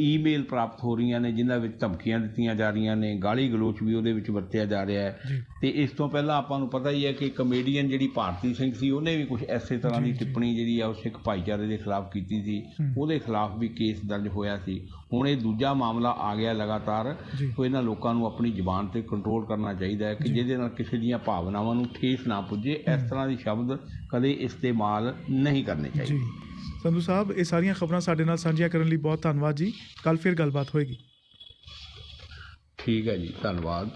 ਈਮੇਲ ਪ੍ਰਾਪਤ ਹੋ ਰਹੀਆਂ ਨੇ ਜਿਨ੍ਹਾਂ ਵਿੱਚ ਧਮਕੀਆਂ ਦਿੱਤੀਆਂ ਜਾ ਰਹੀਆਂ ਨੇ, ਗਾਲੀ ਗਲੋਚ ਵੀ ਉਹਦੇ ਵਿੱਚ ਵਰਤਿਆ ਜਾ ਰਿਹਾ ਹੈ। ਤੇ ਇਸ ਤੋਂ ਪਹਿਲਾਂ ਆਪਾਂ ਨੂੰ ਪਤਾ ਹੀ ਹੈ ਕਿ ਕਮੇਡੀਅਨ ਜਿਹੜੀ ਭਾਰਤੀ ਸਿੰਘ ਸੀ, ਉਹਨੇ ਵੀ ਕੁਝ ਇਸੇ ਤਰ੍ਹਾਂ ਦੀ ਟਿੱਪਣੀ ਜਿਹੜੀ ਆ ਉਹ ਸਿੱਖ ਭਾਈਚਾਰੇ ਦੇ ਖਿਲਾਫ ਕੀਤੀ ਸੀ। ਉਹਦੇ ਖਿਲਾਫ ਵੀ ਕੇਸ ਦਰਜ ਹੋਇਆ ਸੀ। ਹੁਣ ਇਹ ਦੂਜਾ ਮਾਮਲਾ ਆ ਗਿਆ ਲਗਾਤਾਰ। ਸੋ ਇਹਨਾਂ ਲੋਕਾਂ ਨੂੰ ਆਪਣੀ ਜ਼ੁਬਾਨ 'ਤੇ ਕੰਟਰੋਲ ਕਰਨਾ ਚਾਹੀਦਾ ਹੈ ਕਿ ਜਿਹਦੇ ਨਾਲ ਕਿਸੇ ਦੀਆਂ ਭਾਵਨਾਵਾਂ ਨੂੰ ਠੇਸ ਨਾ ਪੁੱਜੇ। ਇਸ ਤਰ੍ਹਾਂ ਦੇ ਸ਼ਬਦ ਕਦੇ ਇਸਤੇਮਾਲ ਨਹੀਂ ਕਰਨੇ ਚਾਹੀਦੇ। ਸੰਧੂ ਸਾਹਿਬ, ਇਹ ਸਾਰੀਆਂ ਖਬਰਾਂ ਸਾਡੇ ਨਾਲ ਸਾਂਝੀਆਂ ਕਰਨ ਲਈ ਬਹੁਤ ਧੰਨਵਾਦ ਜੀ। ਕੱਲ੍ਹ ਫਿਰ ਗੱਲਬਾਤ ਹੋਏਗੀ। ਠੀਕ ਹੈ ਜੀ, ਧੰਨਵਾਦ।